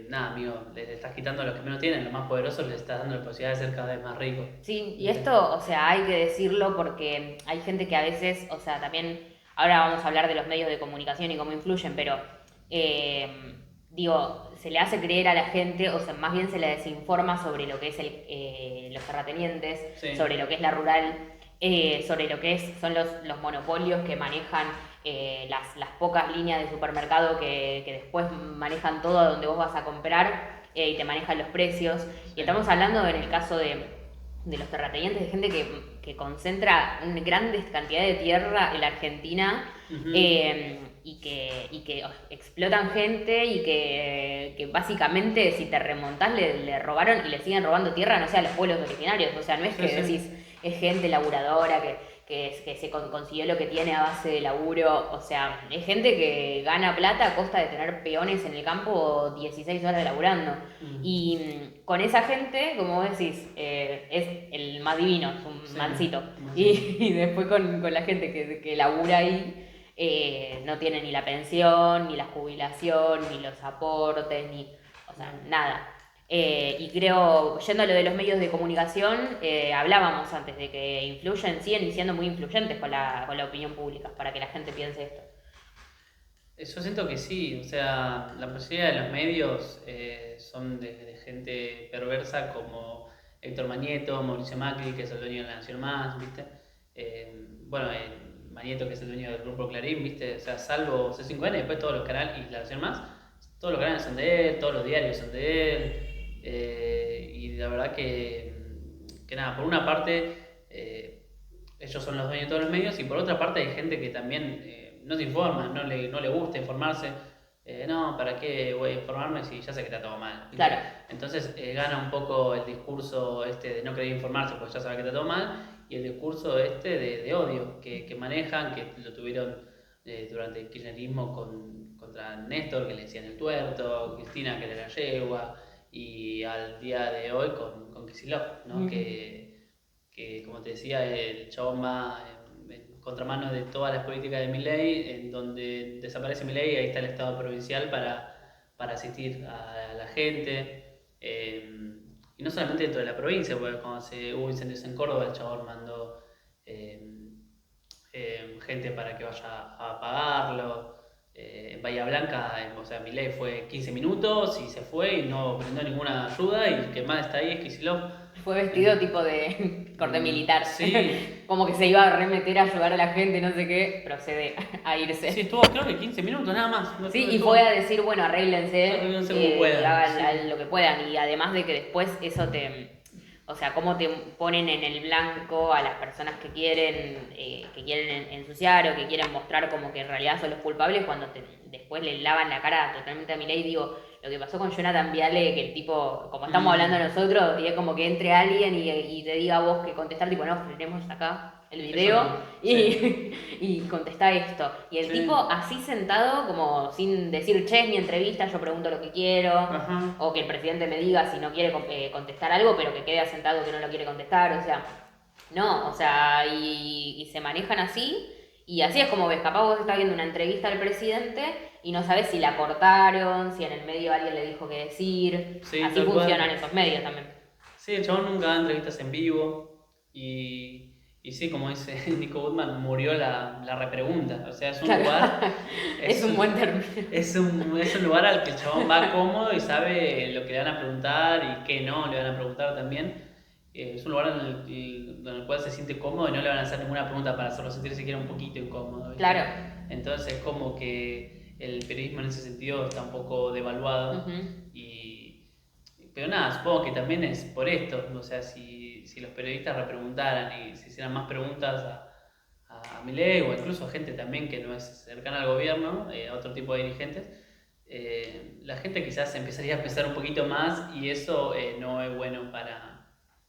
nada, amigo, le estás quitando a los que menos tienen, los más poderosos les estás dando la posibilidad de ser cada vez más ricos. Sí, y esto, o sea, hay que decirlo porque hay gente que a veces, o sea, también, ahora vamos a hablar de los medios de comunicación y cómo influyen, pero digo, se le hace creer a la gente, o sea, más bien se le desinforma sobre lo que es los terratenientes, Sí. sobre lo que es la rural, sobre lo que son los monopolios que manejan las pocas líneas de supermercado que después manejan todo a donde vos vas a comprar y te manejan los precios. Y estamos hablando en el caso de los terratenientes, de gente que concentra una gran cantidad de tierra en la Argentina. Ujú. Y que explotan gente y que básicamente si te remontás le robaron y le siguen robando tierra, no sé, a los pueblos originarios. O sea, no es que Sí, sí. decís, es gente laburadora que se consiguió lo que tiene a base de laburo. O sea, es gente que gana plata a costa de tener peones en el campo 16 horas laburando. Y con esa gente, como vos decís, es el más divino, es un mansito. Y después con la gente que labura ahí, no tiene ni la pensión, ni la jubilación, ni los aportes, ni, o sea, nada. Y creo, yendo a lo de los medios de comunicación, hablábamos antes de que influyen, siguen siendo muy influyentes con la opinión pública, para que la gente piense esto. Yo siento que sí, o sea, la mayoría de los medios son de gente perversa como Héctor Mañeto, Mauricio Macri, que es el dueño de La Nación Más, ¿viste? Bueno, Mañeto, que es el dueño del Grupo Clarín, ¿viste? O sea, salvo C5N, después todos los canales y La Nación Más, todos los canales son de él, todos los diarios son de él, y la verdad que nada, por una parte ellos son los dueños de todos los medios y por otra parte hay gente que también no se informa, no le gusta informarse. No, ¿para qué voy a informarme si ya sé que está todo mal? ¿Viste? Claro. Entonces gana un poco el discurso de no querer informarse porque ya sabe que está todo mal y el discurso de odio que manejan, que lo tuvieron durante el kirchnerismo contra Néstor, que le decían el tuerto, Cristina, que era la yegua, y al día de hoy con Kicillof, ¿no? Que como te decía, el chabón va en contramano de todas las políticas de Milei, en donde desaparece Milei, ahí está el Estado provincial para asistir a la gente. Y no solamente dentro de la provincia, porque cuando hubo incendios en Córdoba, el chabón mandó gente para que vaya a apagarlo. En Bahía Blanca, o sea, Milei fue 15 minutos y se fue y no brindó ninguna ayuda, y el que más está ahí es Kicillof. Fue vestido tipo de corte militar. Sí. Como que se iba a remeter a ayudar a la gente, no sé qué, procede a irse. Sí, estuvo creo que 15 minutos nada más. No, sí, no y estuvo... fue a decir, bueno, arréglense como puedan, hagan lo que puedan. Y además de que después eso o sea, cómo te ponen en el blanco a las personas que quieren ensuciar o que quieren mostrar como que en realidad son los culpables cuando después le lavan la cara totalmente a Milei. Digo, lo que pasó con Jonathan Viale, que el tipo, como estamos hablando nosotros, y es como que entre alguien y te diga a vos que contestar, tipo, no, frenemos acá el video y contesta esto. Y el tipo así sentado, como sin decir, che, es mi entrevista, yo pregunto lo que quiero. Ajá. O que el presidente me diga si no quiere contestar algo, pero que quede asentado que no lo quiere contestar. O sea, no, o sea, y se manejan así. Y así es como ves, capaz vos estás viendo una entrevista al presidente y no sabes si la cortaron, si en el medio alguien le dijo qué decir. Sí, así funcionan esos medios también. Sí, el chabón nunca da entrevistas en vivo y sí, como dice Nico Goodman, murió la repregunta. O sea, es un lugar... es un buen término. Es un lugar al que el chabón va cómodo y sabe lo que le van a preguntar y qué no le van a preguntar también. Es un lugar en el cual se siente cómodo y no le van a hacer ninguna pregunta para hacerlo sentir siquiera un poquito incómodo, ¿viste? Claro. Entonces es como que el periodismo en ese sentido está un poco devaluado. Pero nada, supongo que también es por esto. O sea, si los periodistas repreguntaran y se hicieran más preguntas a Milei o incluso a gente también que no es cercana al gobierno, a otro tipo de dirigentes, la gente quizás empezaría a pensar un poquito más y eso no es bueno para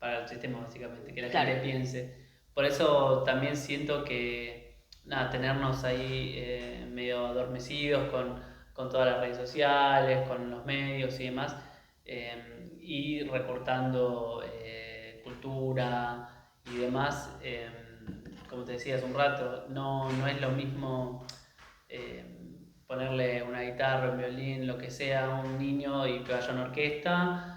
el sistema, básicamente, que la gente piense. Por eso también siento que nada, tenernos ahí medio adormecidos con todas las redes sociales, con los medios y demás, y recortando cultura y demás, como te decía hace un rato, no es lo mismo ponerle una guitarra, un violín, lo que sea a un niño y que vaya a una orquesta,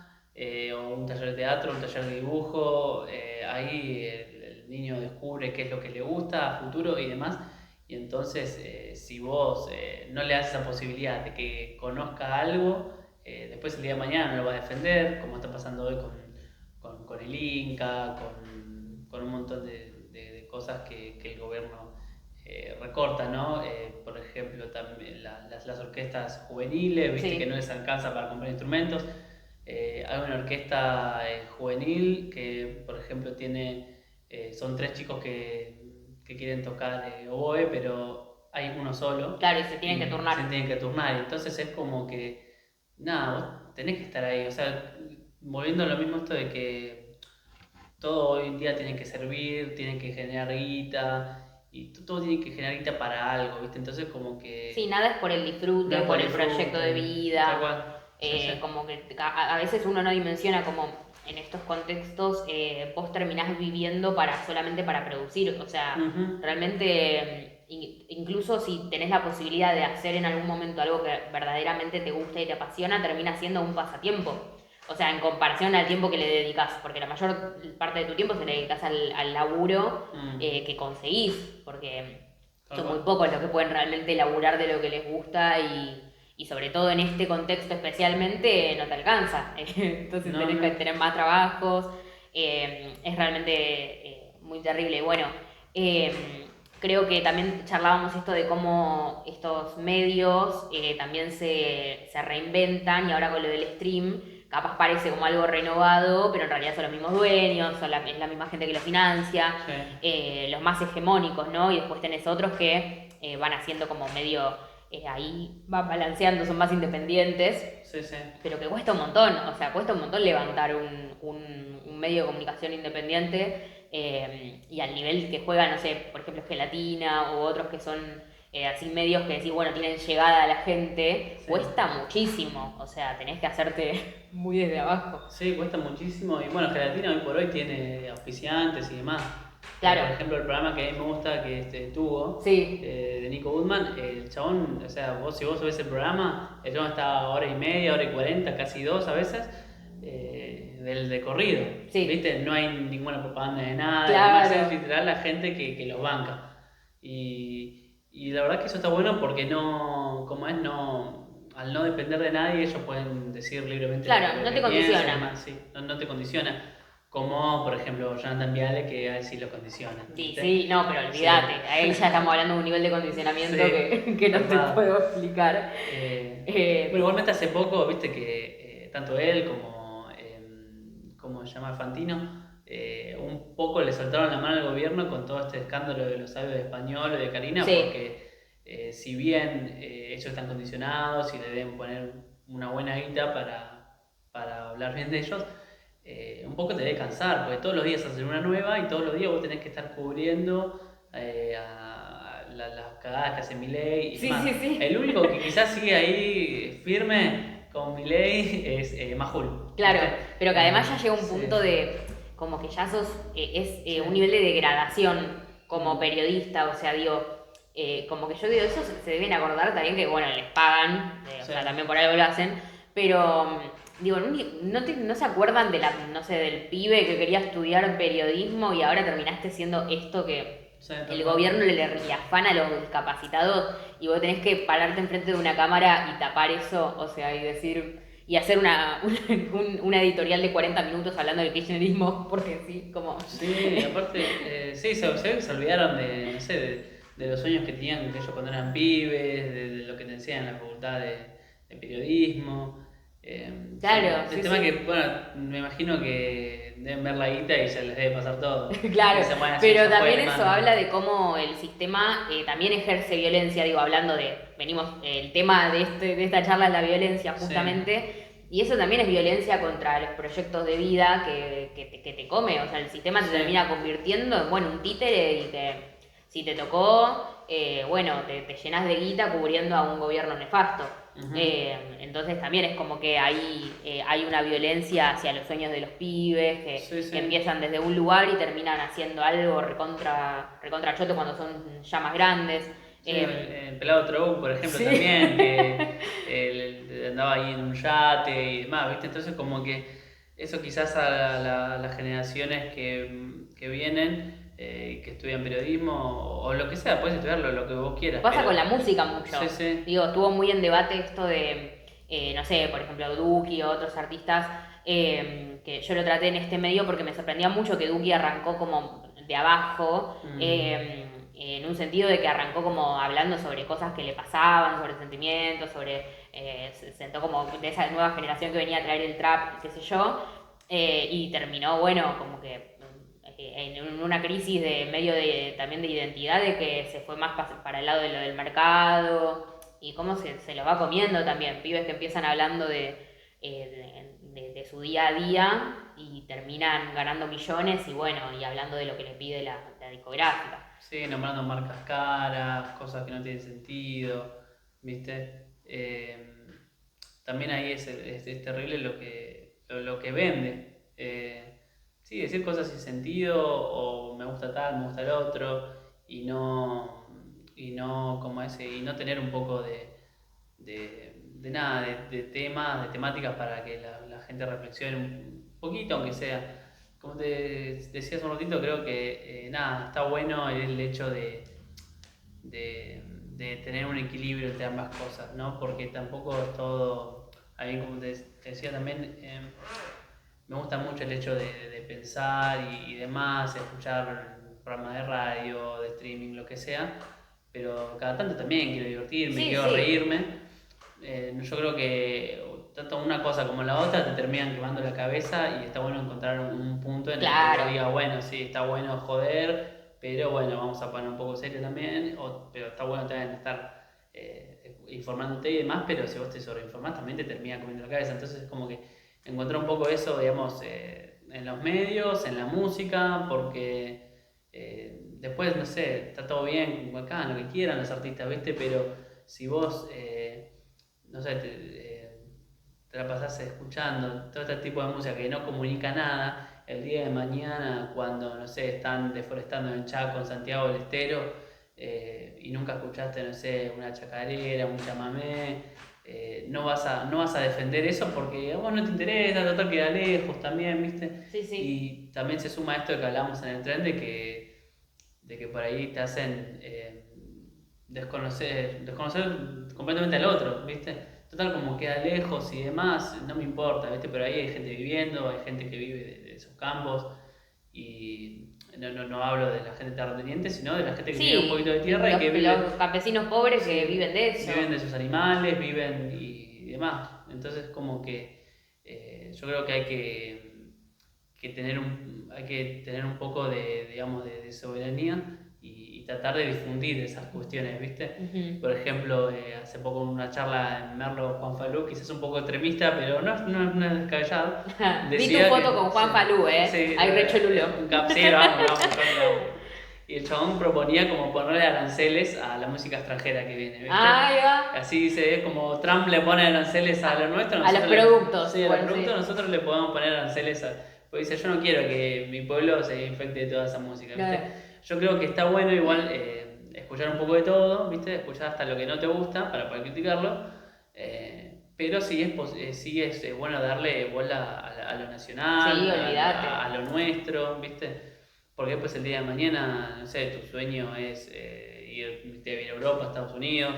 o un taller de teatro, un taller de dibujo. Ahí el niño descubre qué es lo que le gusta a futuro y demás. Y entonces, si vos no le das esa posibilidad de que conozca algo, después el día de mañana no lo va a defender, como está pasando hoy con el Inca, con un montón de cosas que el gobierno recorta, ¿no? Por ejemplo, también las orquestas juveniles, viste que no les alcanza para comprar instrumentos. Hay una orquesta juvenil que, por ejemplo, son 3 chicos que quieren tocar oboe, pero hay uno solo. Claro, y se tienen que turnar. Se tienen que turnar, entonces es como que, nada, vos tenés que estar ahí. O sea, volviendo a lo mismo esto de que todo hoy en día tiene que servir, tiene que generar guita, y todo tiene que generar guita para algo, ¿viste? Entonces como Sí, que nada es por el no disfrute, es por por el disfrute, proyecto de tal vida, cual. Sí, sí. como que a veces uno no dimensiona como en estos contextos vos terminás viviendo solamente para producir, o sea, Ujú. realmente incluso si tenés la posibilidad de hacer en algún momento algo que verdaderamente te gusta y te apasiona, termina siendo un pasatiempo. O sea, en comparación al tiempo que le dedicas, porque la mayor parte de tu tiempo se le dedicas al laburo Mm, que conseguís, porque tal son muy cual. pocos los que pueden realmente laburar de lo que les gusta y sobre todo en este contexto especialmente no te alcanza. Entonces No, tenés que no. tener más trabajos. Es realmente muy terrible. Bueno, eh, creo que también charlábamos esto de cómo estos medios también se reinventan y ahora con lo del stream capaz parece como algo renovado, pero en realidad son los mismos dueños, es la misma gente que lo financia, Sí, los más hegemónicos, ¿no? Y después tenés otros que van haciendo como medio ahí, van balanceando, son más independientes, sí, sí. pero que cuesta un montón, o sea, cuesta un montón levantar un medio de comunicación independiente y al nivel que juega, no sé, por ejemplo, Gelatina u otros que son así medios que decís, bueno, tienen llegada a la gente, Sí. cuesta muchísimo, o sea, tenés que hacerte muy desde abajo. Sí, cuesta muchísimo. Y bueno, Gelatina hoy por hoy tiene auspiciantes y demás. Claro, Por ejemplo, el programa que a mí me gusta que tuvo, sí, de Nico Goodman, el chabón, o sea, si vos ves el programa, el chabón está hora y media, hora y 40, casi dos a veces, del de corrido. sí, ¿Viste? No hay ninguna propaganda de nada, y además es claro. literal la gente que los banca. Y la verdad que eso está bueno porque no, como es, no, al no depender de nadie, ellos pueden decir libremente Claro, lo no que te piensan y condiciona. demás, sí, no te condiciona. Como, por ejemplo, Jonathan Viale, que a él sí lo condiciona, Sí, ¿viste? sí, no, pero Sí, olvídate, ahí ya estamos hablando de un nivel de condicionamiento sí, que no te zarpado. puedo explicar. Bueno, Eh, igualmente hace poco, viste que tanto él como, ¿cómo se llama? Fantino, un poco le soltaron la mano al gobierno con todo este escándalo de los sabios de español y de Karina, sí, porque si bien ellos están condicionados y le deben poner una buena guita para hablar bien de ellos, un poco te debe cansar, porque todos los días hacen una nueva y todos los días vos tenés que estar cubriendo las cagadas que hace Milei y sí, sí, demás. El sí. único que quizás sigue ahí firme con Milei es Majul, Claro, ¿viste? pero que además ya llega un Sí. punto de como que ya sos, Sí. un nivel de degradación como Mm, periodista, o sea, digo, como que yo digo, eso se deben acordar también que, bueno, les pagan, o sí. sea, también por algo lo hacen, pero digo, no se acuerdan de no sé, del pibe que quería estudiar periodismo y ahora terminaste siendo esto que Sí, tal el cual. gobierno le afana a los discapacitados y vos tenés que pararte enfrente de una cámara y tapar eso, o sea, y decir y hacer una editorial de 40 minutos hablando del kirchnerismo, porque sí, como... Sí, aparte, sí, se ve que se olvidaron de, no sé, de los sueños que tenían ellos cuando eran pibes, de lo que te enseñan en la facultad de periodismo. Claro, El sí, tema que, sí. bueno, me imagino que deben ver la guita y se les debe pasar todo. Y Claro, dicen, bueno, sí, pero ya fue, también le eso mando. habla de cómo el sistema también ejerce violencia, digo, hablando de, venimos, el tema de esta charla es la violencia Sí, justamente, y eso también es violencia contra los proyectos de vida que te come, o sea, el sistema te sí, termina convirtiendo en, bueno, un títere y que si te tocó, bueno, te llenas de guita cubriendo a un gobierno nefasto. ujú, Entonces también es como que ahí hay una violencia hacia los sueños de los pibes sí, que sí. empiezan desde un lugar y terminan haciendo algo recontra choto cuando son ya más grandes. Sí, Eh, el pelado Trout, por ejemplo, sí. también, que andaba ahí en un yate y demás, ¿viste? Entonces, como que eso quizás a las generaciones que vienen, que estudian periodismo o lo que sea, puedes estudiar lo que vos quieras, Pasa pero con la música mucho. sí, sí, Digo, estuvo muy en debate esto de, no sé, por ejemplo, Duki o otros artistas, que yo lo traté en este medio porque me sorprendía mucho que Duki arrancó como de abajo, mm, en un sentido de que arrancó como hablando sobre cosas que le pasaban, sobre sentimientos, sobre, se sentó como de esa nueva generación que venía a traer el trap, qué sé yo, y terminó, bueno, como que en una crisis de medio de también de identidad, de que se fue más para el lado de lo del mercado y cómo se lo va comiendo también. Pibes que empiezan hablando de de su día a día y terminan ganando millones y bueno, y hablando de lo que le pide la discográfica. Sí, nombrando marcas caras, cosas que no tienen sentido, ¿viste? También ahí es terrible lo que vende. Sí, decir cosas sin sentido o me gusta tal, me gusta el otro y no como ese, y no tener un poco de nada, de temas, de temáticas para que la gente reflexione un poquito, aunque sea. Como te decía hace un ratito, creo que nada, está bueno el hecho de tener un equilibrio entre ambas cosas, ¿no? Porque tampoco es todo. A mí, como te decía también, me gusta mucho el hecho de pensar y demás, escuchar programas de radio, de streaming, lo que sea, pero cada tanto también quiero divertirme, Sí, quiero sí. reírme. Yo creo que tanto una cosa como la otra te terminan quemando la cabeza y está bueno encontrar un punto en el que Claro. uno diga, bueno, sí, está bueno joder, pero bueno, vamos a poner un poco serio también, pero está bueno también estar informándote y demás, pero si vos te sobreinformás también te termina comiendo la cabeza. Entonces es como que encontrar un poco eso, digamos, en los medios, en la música, porque después, no sé, está todo bien, acá, lo que quieran los artistas, ¿viste? Pero si vos, no sé, te la pasás escuchando todo este tipo de música que no comunica nada, el día de mañana, cuando, no sé, están deforestando en Chaco, en Santiago del Estero, y nunca escuchaste, no sé, una chacarera, un chamamé, no vas a defender eso porque a vos no te interesa, total queda lejos también, ¿viste? Sí, sí. Y también se suma esto que hablamos en el tren de que por ahí te hacen desconocer completamente al otro, ¿viste? Total, como queda lejos y demás, no me importa, ¿viste? Pero ahí hay gente viviendo, hay gente que vive de esos campos y no hablo de la gente terrateniente, sino de la gente que tiene un poquito de tierra y que vive, los campesinos pobres que viven de eso. viven de sus animales, viven y demás. Entonces, como que yo creo que hay que tener un poco digamos, de soberanía y tratar de difundir esas cuestiones, ¿viste? Ujú. Por ejemplo, hace poco en una charla en Merlo, Juan Falú, quizás un poco extremista, pero no es descabellado. Vi tu foto con Juan Falú, Sí, Ahí re cholulo. sí, vamos. Y el chabón proponía como ponerle aranceles a la música extranjera que viene, ¿viste? Ahí va. Así dice, es como Trump le pone aranceles a lo nuestro. A los nosotros productos, Sí, a los bueno, productos sí. nosotros le podemos poner aranceles porque dice, yo no quiero que mi pueblo se infecte de toda esa música, ¿viste? Claro. Yo creo que está bueno igual escuchar un poco de todo, ¿viste? Escuchar hasta lo que no te gusta para poder criticarlo. Pero sí es bueno darle bola a lo nacional, Sí, olvídate. a lo nuestro, ¿viste? Porque después el día de mañana, no sé, tu sueño es irte a vivir a Europa, a Estados Unidos.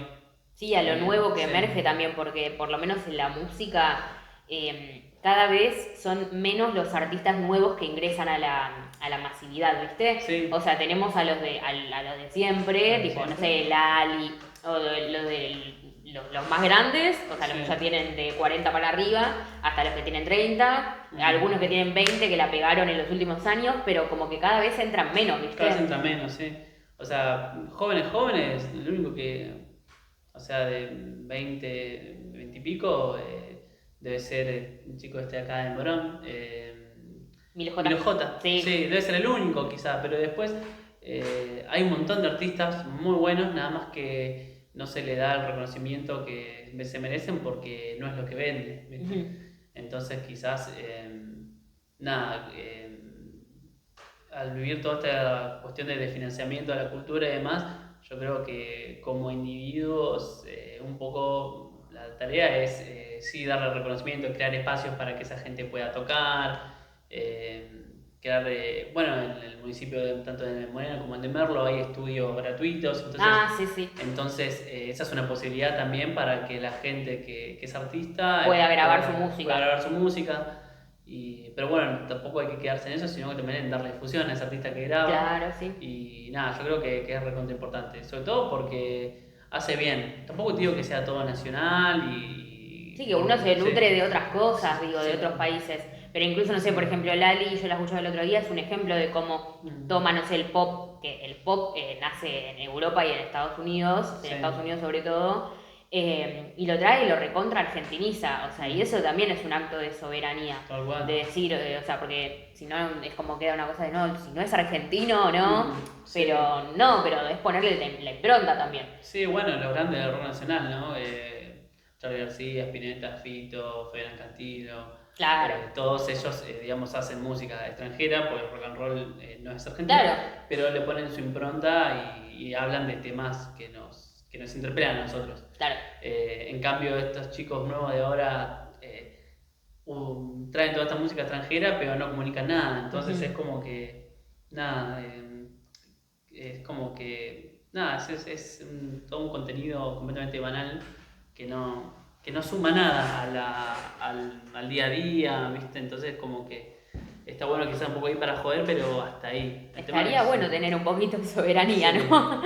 Sí, a lo nuevo que Sí. emerge también, porque por lo menos en la música cada vez son menos los artistas nuevos que ingresan a la masividad, ¿viste? Sí. O sea, tenemos a los de siempre, tipo, no sé, Lali, o los más grandes, o sea, los que Sí. ya tienen de 40 para arriba, hasta los que tienen 30, algunos que tienen 20 que la pegaron en los últimos años, pero como que cada vez entran menos, ¿viste? Cada vez entra menos, sí. O sea, jóvenes, lo único que, o sea, de 20 y pico, debe ser un chico acá de Morón, Milo J. Milo J. Sí. Debe ser el único quizá, pero después hay un montón de artistas muy buenos, nada más que no se le da el reconocimiento que se merecen porque no es lo que vende, ¿viste? Ujú. Entonces quizás, nada, al vivir toda esta cuestión de financiamiento a la cultura y demás, yo creo que como individuos un poco la tarea es sí darle reconocimiento, crear espacios para que esa gente pueda tocar, crear, bueno, en el municipio tanto de Moreno como en de Merlo hay estudios gratuitos, entonces esa es una posibilidad también para que la gente que es artista Pueda grabar su música. pueda grabar su música. Pero bueno, tampoco hay que quedarse en eso, sino que también en darle difusión a ese artista que graba. Claro, sí. Y nada, yo creo que es recontra importante, sobre todo porque hace bien. Tampoco te digo que sea todo nacional Sí, que uno se nutre sí. de otras cosas, digo, de Sí. otros países. Pero incluso, no sé, por ejemplo, Lali, yo la escuchaba el otro día, es un ejemplo de cómo toma, no sé, el pop, que el pop nace en Europa y en Estados Unidos, en Sí. Estados Unidos sobre todo, y lo trae y lo recontra argentiniza, o sea, y eso también es un acto de soberanía, Tal cual. de decir, o sea, porque si no es como queda una cosa de no, si no es argentino o no, Sí. pero es ponerle la impronta también. Sí, bueno, los grandes del rock nacional, ¿no? Charly García, Spinetta, Fito, Fabián Cantilo, Claro, todos ellos, digamos, hacen música extranjera, porque el rock and roll no es argentino, claro, pero le ponen su impronta y hablan de temas que nos interpelan a nosotros. claro. En cambio, estos chicos nuevos de ahora traen toda esta música extranjera, pero no comunican nada, entonces es como que, nada, es como que, nada, todo un contenido completamente banal que no suma nada al día a día, ¿viste? Entonces como que está bueno quizás un poco ahí para joder, pero hasta ahí. Estaría bueno tener un poquito de soberanía, Sí. ¿no?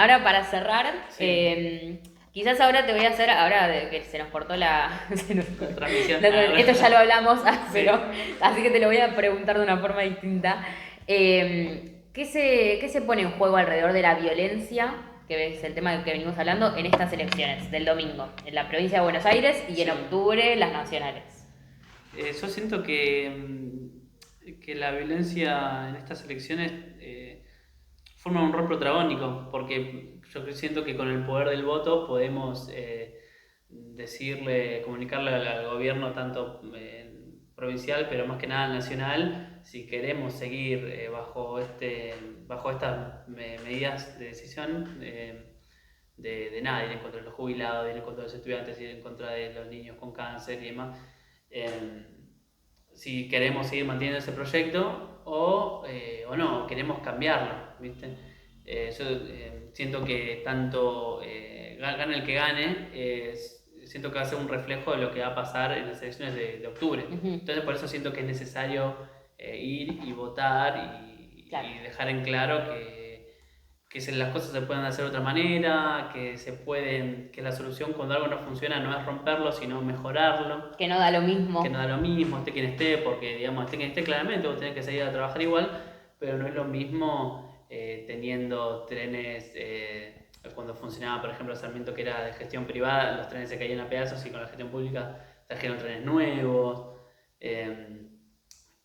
Ahora para cerrar, Sí. quizás ahora te voy a hacer, ahora de que se nos cortó Transmisión. esto ya lo hablamos, Sí. pero así que te lo voy a preguntar de una forma distinta. ¿Qué se pone en juego alrededor de la violencia, que es el tema del que venimos hablando, en estas elecciones del domingo, en la provincia de Buenos Aires y en Sí. octubre las nacionales? Yo siento que la violencia en estas elecciones forma un rol protagónico, porque yo siento que con el poder del voto podemos comunicarle al gobierno tanto provincial, pero más que nada nacional, si queremos seguir bajo estas medidas de decisión. De nada, ir en contra de los jubilados, ir en contra de los estudiantes, ir en contra de los niños con cáncer y demás. Si queremos seguir manteniendo ese proyecto o no, queremos cambiarlo, ¿viste? Yo siento que tanto gane el que gane, siento que va a ser un reflejo de lo que va a pasar en las elecciones de octubre. Entonces por eso siento que es necesario ir y votar Claro. y dejar en claro que las cosas se pueden hacer de otra manera, que la solución cuando algo no funciona no es romperlo, sino mejorarlo. Que no da lo mismo. Que no da lo mismo, esté quien esté, porque digamos, esté quien esté claramente, vos tenés que salir a trabajar igual, pero no es lo mismo teniendo trenes, cuando funcionaba por ejemplo Sarmiento que era de gestión privada, los trenes se caían a pedazos y con la gestión pública trajeron trenes nuevos.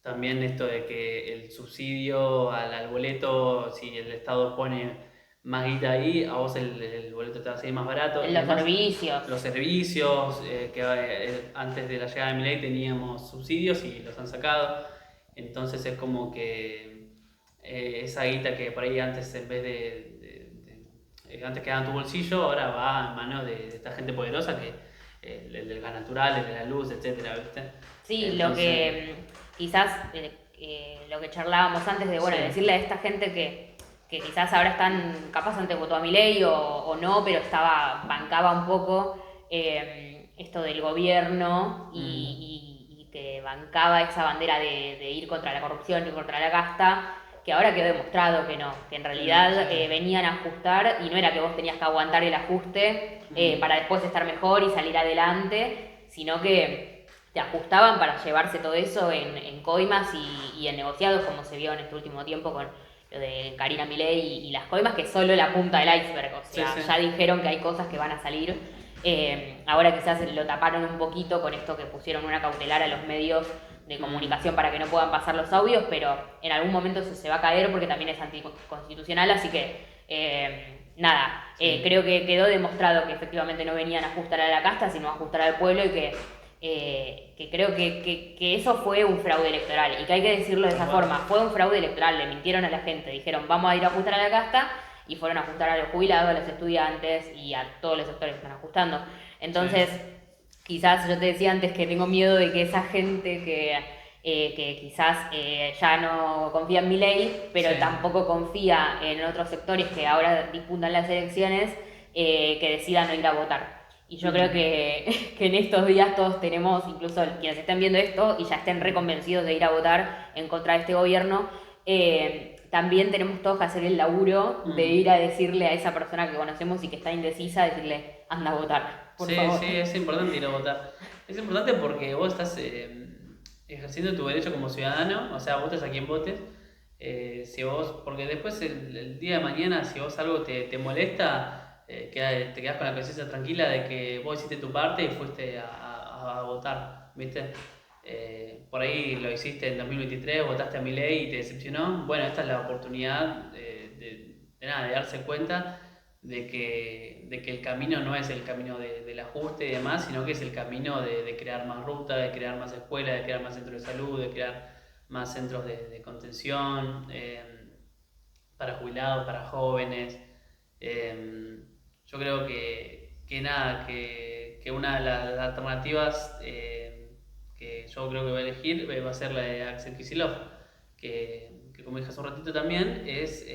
También esto de que el subsidio al boleto, si el Estado pone más guita ahí, a vos el boleto te va a salir más barato. Los servicios. Los servicios, antes de la llegada de Milei teníamos subsidios y los han sacado. Entonces es como que esa guita que por ahí antes en vez antes quedaba en tu bolsillo, ahora va en manos de esta gente poderosa que el del gas natural, el de la luz, etcétera, ¿viste? Sí, Entonces, lo que quizás lo que charlábamos antes de, bueno, sí. decirle a esta gente que quizás ahora están, capaz antes votó a Milei o no, pero bancaba un poco esto del gobierno y que bancaba esa bandera de ir contra la corrupción y contra la casta, que ahora quedó demostrado que no, que en realidad venían a ajustar y no era que vos tenías que aguantar el ajuste para después estar mejor y salir adelante, sino que te ajustaban para llevarse todo eso en coimas y en negociados, como se vio en este último tiempo con lo de Karina Milei y las coimas, que es solo la punta del iceberg, o sea, ya dijeron que hay cosas que van a salir. Ahora quizás lo taparon un poquito con esto que pusieron una cautelar a los medios de comunicación para que no puedan pasar los audios, pero en algún momento eso se va a caer porque también es anticonstitucional, así que nada, creo que quedó demostrado que efectivamente no venían a ajustar a la casta, sino a ajustar al pueblo y que creo que eso fue un fraude electoral y que hay que decirlo de esa forma, fue un fraude electoral, le mintieron a la gente, dijeron vamos a ir a ajustar a la casta y fueron a ajustar a los jubilados, a los estudiantes y a todos los sectores que están ajustando. Entonces, quizás yo te decía antes que tengo miedo de que esa gente que quizás ya no confía en Milei, pero tampoco confía en otros sectores que ahora disputan las elecciones, que decidan no ir a votar. Y yo creo que en estos días todos tenemos, incluso quienes estén viendo esto y ya estén reconvencidos de ir a votar en contra de este gobierno, también tenemos todos que hacer el laburo de ir a decirle a esa persona que conocemos y que está indecisa, decirle, anda a votar, por favor. Sí, es importante ir a votar. Es importante porque vos estás ejerciendo tu derecho como ciudadano, o sea, votes a quien votes. Porque después el día de mañana, si vos algo te molesta, te quedás con la conciencia tranquila de que vos hiciste tu parte y fuiste a votar, ¿viste? Por ahí lo hiciste en 2023, votaste a Milei y te decepcionó. Bueno, esta es la oportunidad de darse cuenta de que el camino no es el camino del ajuste y demás, sino que es el camino de crear más rutas, de crear más escuelas, de crear más centros de salud, de crear más centros de contención para jubilados, para jóvenes. Yo creo que una de las alternativas que yo creo que voy a elegir va a ser la de Axel Kicillof, que como dije hace un ratito también, es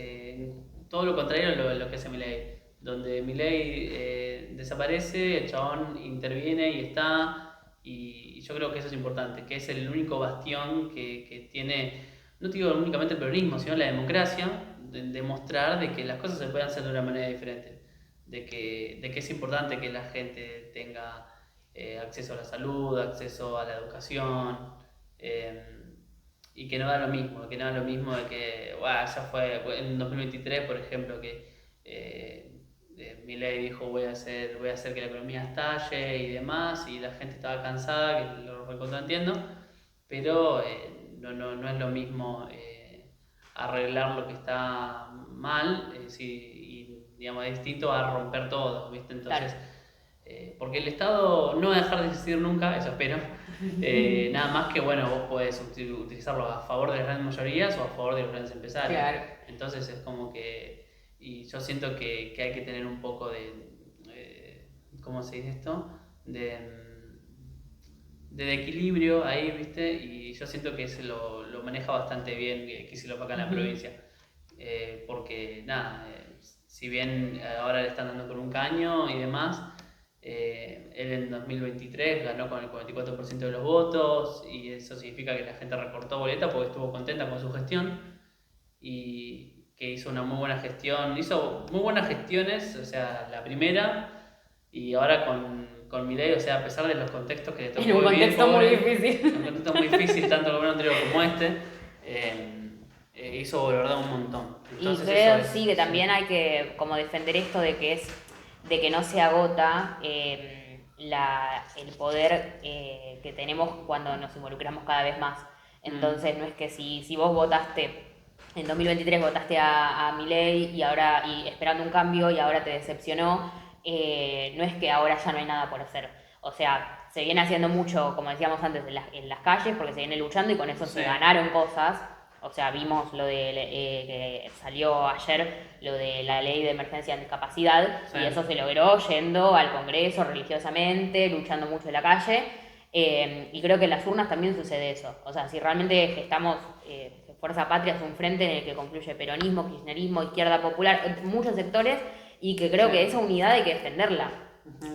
todo lo contrario a lo que hace Milei. Donde Milei desaparece, el chabón interviene y está, y yo creo que eso es importante, que es el único bastión que tiene, no digo únicamente el peronismo, sino la democracia, de demostrar de que las cosas se pueden hacer de una manera diferente, de que es importante que la gente tenga acceso a la salud, acceso a la educación, y que no da lo mismo, de que ya fue en 2023, por ejemplo, que Milei dijo voy a hacer que la economía estalle y demás, y la gente estaba cansada, que lo recontra entiendo, pero no es lo mismo arreglar lo que está mal, y digamos, es distinto a romper todo, ¿viste? Entonces, porque el Estado no va a dejar de existir nunca, eso espero. Nada más que, bueno, vos podés utilizarlo a favor de las grandes mayorías o a favor de los grandes empresarios. Claro. Entonces es como que, y yo siento que hay que tener un poco ¿cómo se dice esto? De equilibrio ahí, ¿viste? Y yo siento que se lo maneja bastante bien Kicillof acá en la provincia. Porque, nada, si bien ahora le están dando con un caño y demás, él en 2023 ganó con el 44% de los votos, y eso significa que la gente recortó boleta porque estuvo contenta con su gestión y que hizo una muy buena gestión. Hizo muy buenas gestiones, o sea, la primera, y ahora con Milei, o sea, a pesar de los contextos que le tocó En un vivir, contexto muy difícil. en un contexto muy difícil, tanto el gobierno anterior como este, hizo, la verdad, un montón. Entonces, y creo sí que también hay que como defender esto de que no se agota el poder que tenemos cuando nos involucramos cada vez más. Entonces no es que si vos votaste en 2023 votaste a Milei y esperando un cambio y ahora te decepcionó, no es que ahora ya no hay nada por hacer. O sea, se viene haciendo mucho, como decíamos antes, en las calles, porque se viene luchando y con eso se ganaron cosas. O sea, vimos lo de que salió ayer, lo de la ley de emergencia en discapacidad, y eso se logró yendo al Congreso religiosamente, luchando mucho en la calle. Y creo que en las urnas también sucede eso. O sea, si realmente gestamos Fuerza Patria es un frente en el que confluye peronismo, kirchnerismo, izquierda popular, muchos sectores, y que creo que esa unidad hay que defenderla.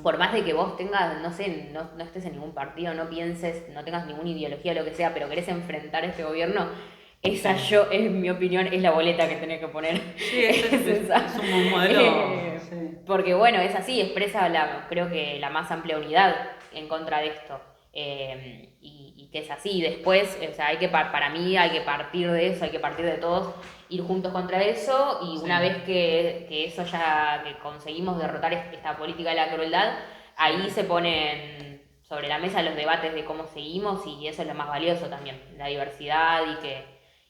Por más de que vos tengas, no sé, no estés en ningún partido, no pienses, no tengas ninguna ideología o lo que sea, pero querés enfrentar este gobierno, esa es mi opinión, es la boleta que tenés que poner. Sí, es un buen modelo. Porque bueno, es así, expresa creo que la más amplia unidad en contra de esto. Y que es así. Después, o sea, para mí hay que partir de eso, hay que partir de todos, ir juntos contra eso, y una vez que eso ya, que conseguimos derrotar esta política de la crueldad, ahí se ponen sobre la mesa los debates de cómo seguimos, y eso es lo más valioso también, la diversidad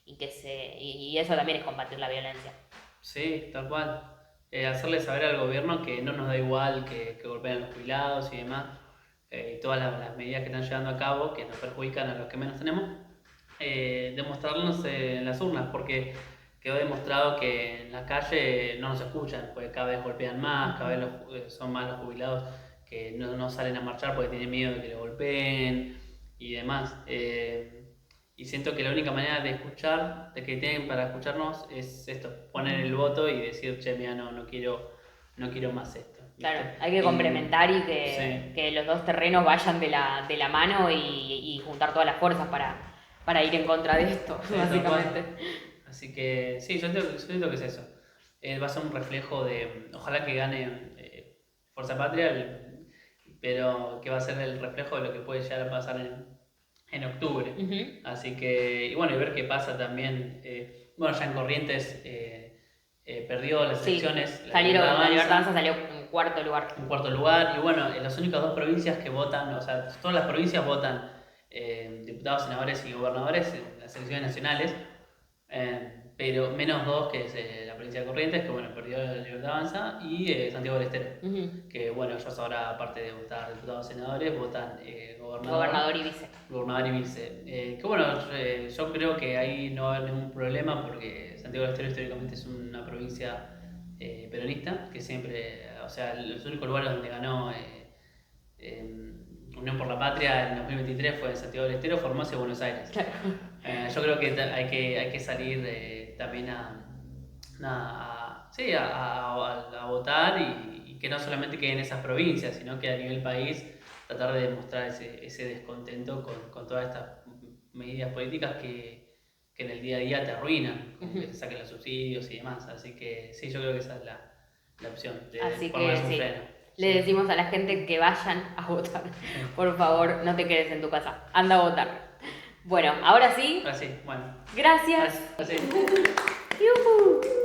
y eso también es combatir la violencia. Sí, tal cual. Hacerle saber al gobierno que no nos da igual que golpeen a los jubilados y demás, y todas las medidas que están llevando a cabo que nos perjudican a los que menos tenemos, demostrarnos en las urnas, porque quedó demostrado que en la calle no nos escuchan, porque cada vez golpean más, cada vez son más los jubilados que no salen a marchar porque tienen miedo de que le golpeen y demás. Y siento que la única manera de que tienen para escucharnos es esto, poner el voto y decir, che, mira, no quiero más esto. ¿Viste? Claro, hay que complementar y que los dos terrenos vayan de la mano y juntar todas las fuerzas para ir en contra de esto, básicamente. Así que sí, yo siento que es eso. Va a ser un reflejo ojalá que gane Fuerza Patria, pero que va a ser el reflejo de lo que puede llegar a pasar en octubre. Así que, y bueno, y ver qué pasa también. Bueno, ya en Corrientes perdió las elecciones. La Libertad Avanza salió cuarto lugar. En cuarto lugar, y bueno, en las únicas 2 provincias que votan, o sea, todas las provincias votan diputados, senadores y gobernadores en las elecciones nacionales, pero menos 2, que es la provincia de Corrientes, que bueno, perdió la Libertad Avanza, y Santiago del Estero, que bueno, ellos ahora, aparte de votar diputados, senadores, votan Gobernador y vice. Gobernador y vice. Que bueno, yo creo que ahí no va a haber ningún problema porque Santiago del Estero históricamente es una provincia peronista, que siempre, o sea, los únicos lugares donde ganó Unión por la Patria en 2023 fue en Santiago del Estero, Formosa y Buenos Aires. Claro. Yo creo que hay que salir también sí, a votar y que no solamente quede en esas provincias, sino que a nivel país tratar de demostrar ese descontento con todas estas medidas políticas que en el día a día te arruinan, como que te saquen los subsidios y demás. Así que sí, yo creo que esa es la opción. Así que sí. Le decimos a la gente que vayan a votar. Por favor, no te quedes en tu casa. Anda a votar. Bueno, ahora sí. Ahora sí, bueno. Gracias. Así. ¡Yuhu!